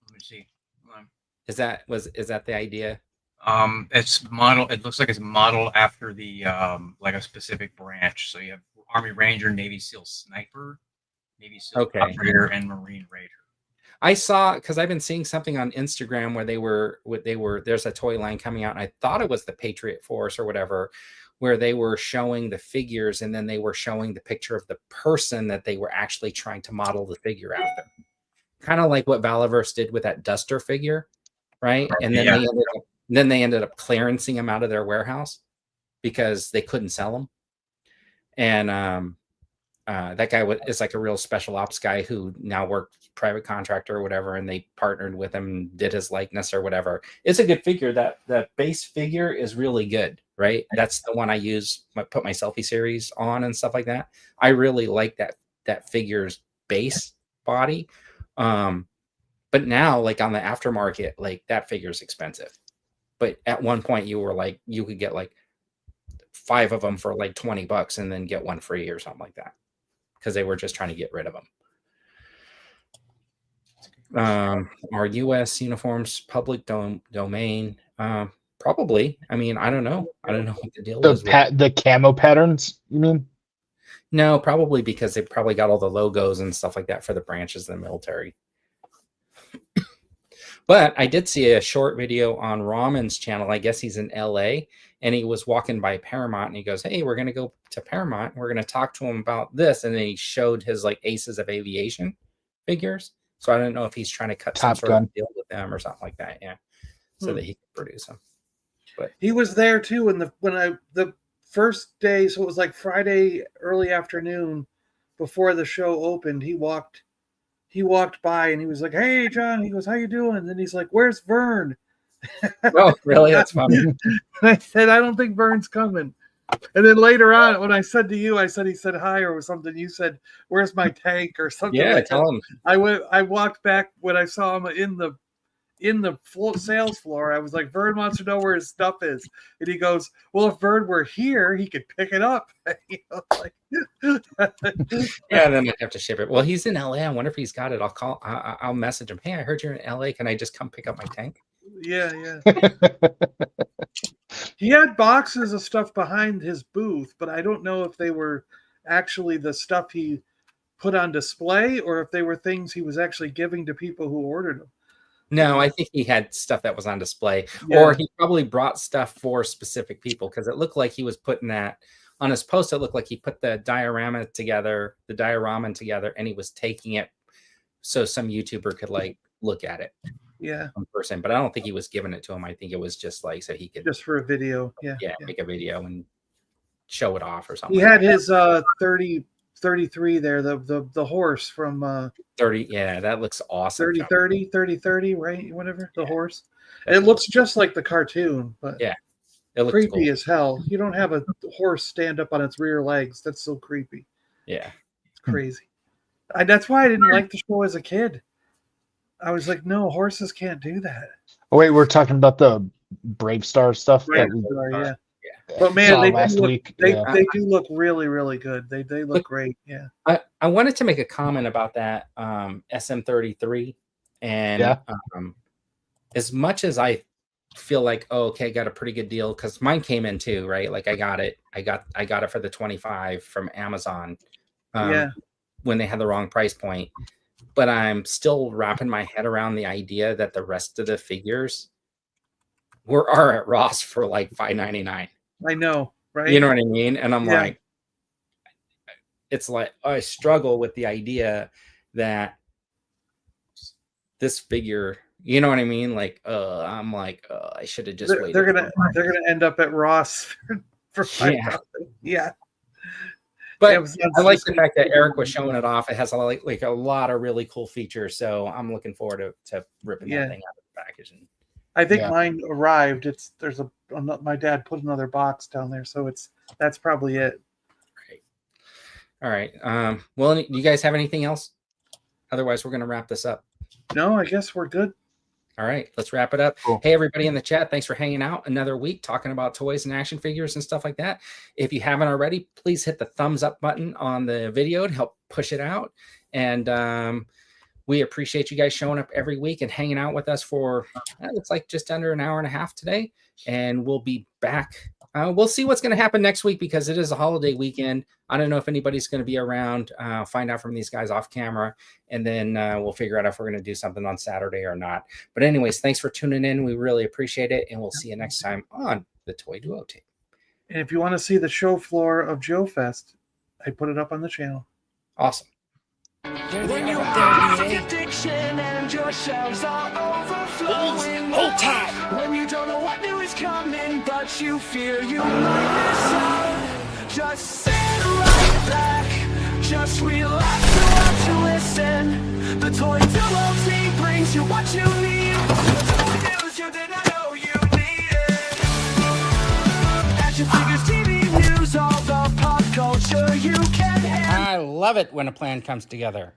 S6: Let me see.
S1: Is that the idea?
S6: It's model. It looks like it's modeled after the like a specific branch. So you have Army Ranger, Navy SEAL Sniper, Navy SEAL Operator, and Marine Raider.
S1: I saw, because I've been seeing something on Instagram where they were there's a toy line coming out, and I thought it was the Patriot Force or whatever, where they were showing the figures and then they were showing the picture of the person that they were actually trying to model the figure after. Kind of like what Valaverse did with that Duster figure, right? And then they ended up clearancing them out of their warehouse because they couldn't sell them. And that guy is like a real special ops guy who now works private contractor or whatever, and they partnered with him and did his likeness or whatever. It's a good figure. That base figure is really good, right? That's the one I use, put my selfie series on and stuff like that. I really like that figure's base body. But now, like on the aftermarket, like that figure's expensive. But at one point you were like, you could get like 5 of them for like $20 and then get one free or something like that, because they were just trying to get rid of them. Are U.S. uniforms public domain? Probably. I mean, I don't know. I don't know what the deal is.
S5: The camo patterns, you mean?
S1: No, probably because they probably got all the logos and stuff like that for the branches of the military. But I did see a short video on Ramon's channel. I guess he's in LA, and he was walking by Paramount, and he goes, "Hey, we're going to go to Paramount. We're going to talk to him about this." And then he showed his like Aces of Aviation figures. So I don't know if he's trying to cut some sort of deal with them or something like that. Yeah. So that he can produce them. But
S4: he was there too the first day. So it was like Friday early afternoon before the show opened. He walked by and he was like, "Hey, John." He goes, "How you doing?" And then he's like, "Where's Vern?"
S1: Oh, really? That's funny.
S4: I said, "I don't think Vern's coming." And then later on, when I said to you, I said he said hi or something. You said, "Where's my tank?" or something.
S1: Yeah,
S4: like
S1: tell
S4: that.
S1: him.
S4: I walked back when I saw him in the sales floor. I was like, Vern wants to know where his stuff is, and he goes, "Well, if Vern were here, he could pick it up."
S1: Yeah, then I'd have to ship it. Well, he's in LA. I wonder if he's got it. I'll message him. Hey, I heard you're in LA. Can I just come pick up my tank?
S4: Yeah. He had boxes of stuff behind his booth, but I don't know if they were actually the stuff he put on display or if they were things he was actually giving to people who ordered them.
S1: No, I think he had stuff that was on display,
S4: Yeah.
S1: or he probably brought stuff for specific people because it looked like he was putting that on his post. It looked like he put the diorama together, and he was taking it so some YouTuber could like look at it.
S4: Yeah.
S1: In person, but I don't think he was giving it to him. I think it was just like so he could
S4: just for a video. Yeah.
S1: Make a video and show it off or something.
S4: He had his 33 there, the horse from
S1: 30. Yeah, that looks awesome.
S4: 30, right? Whatever, the horse. And it looks just like the cartoon, but
S1: yeah, it looks
S4: creepy
S1: cool
S4: as hell. You don't have a horse stand up on its rear legs. That's so creepy.
S1: Yeah.
S4: It's crazy. That's why I didn't like the show as a kid. I was like, no, horses can't do that.
S5: Oh, wait, we're talking about the Brave Star stuff.
S4: Yeah. But man, they do look really, really good. They look great. Yeah.
S1: I wanted to make a comment about that SM33, and as much as I feel like, oh, okay, got a pretty good deal because mine came in too, right? Like I got it for the 25 from Amazon. When they had the wrong price point. But I'm still wrapping my head around the idea that the rest of the figures are at Ross for like $5.99.
S4: I know, right?
S1: You know what I mean? And I'm like, it's like I struggle with the idea that this figure, you know what I mean? Like, I'm like, I should have just waited.
S4: They're gonna end up at Ross for $5. Yeah.
S1: But I like the fact that Eric was showing it off. It has like a lot of really cool features. So I'm looking forward to ripping that thing out of the package. And
S4: I think mine arrived. My dad put another box down there, so that's probably it.
S1: All right. Well, do you guys have anything else? Otherwise, we're going to wrap this up.
S4: No, I guess we're good.
S1: All right, let's wrap it up. Cool. Hey, everybody in the chat, thanks for hanging out another week talking about toys and action figures and stuff like that. If you haven't already, please hit the thumbs up button on the video to help push it out. And we appreciate you guys showing up every week and hanging out with us for, it's like just under an hour and a half today. And we'll be back. We'll see what's going to happen next week because it is a holiday weekend. I don't know if anybody's going to be around. Find out from these guys off camera, and then we'll figure out if we're going to do something on Saturday or not. But anyways, thanks for tuning in. We really appreciate it, and we'll see you next time on the Toy Duo Tape.
S4: And if you want to see the show floor of Joe Fest, I put it up on the channel.
S1: Awesome.
S2: When you have addiction and your shelves are overflowing, when you don't know what new is coming, but you fear you might miss out, just sit right back, just relax and watch and listen. The Toy Duo Team brings you what you need, the toy news you didn't know you needed. Action figures, TV news, all the pop culture you can handle.
S3: I love it when a plan comes together.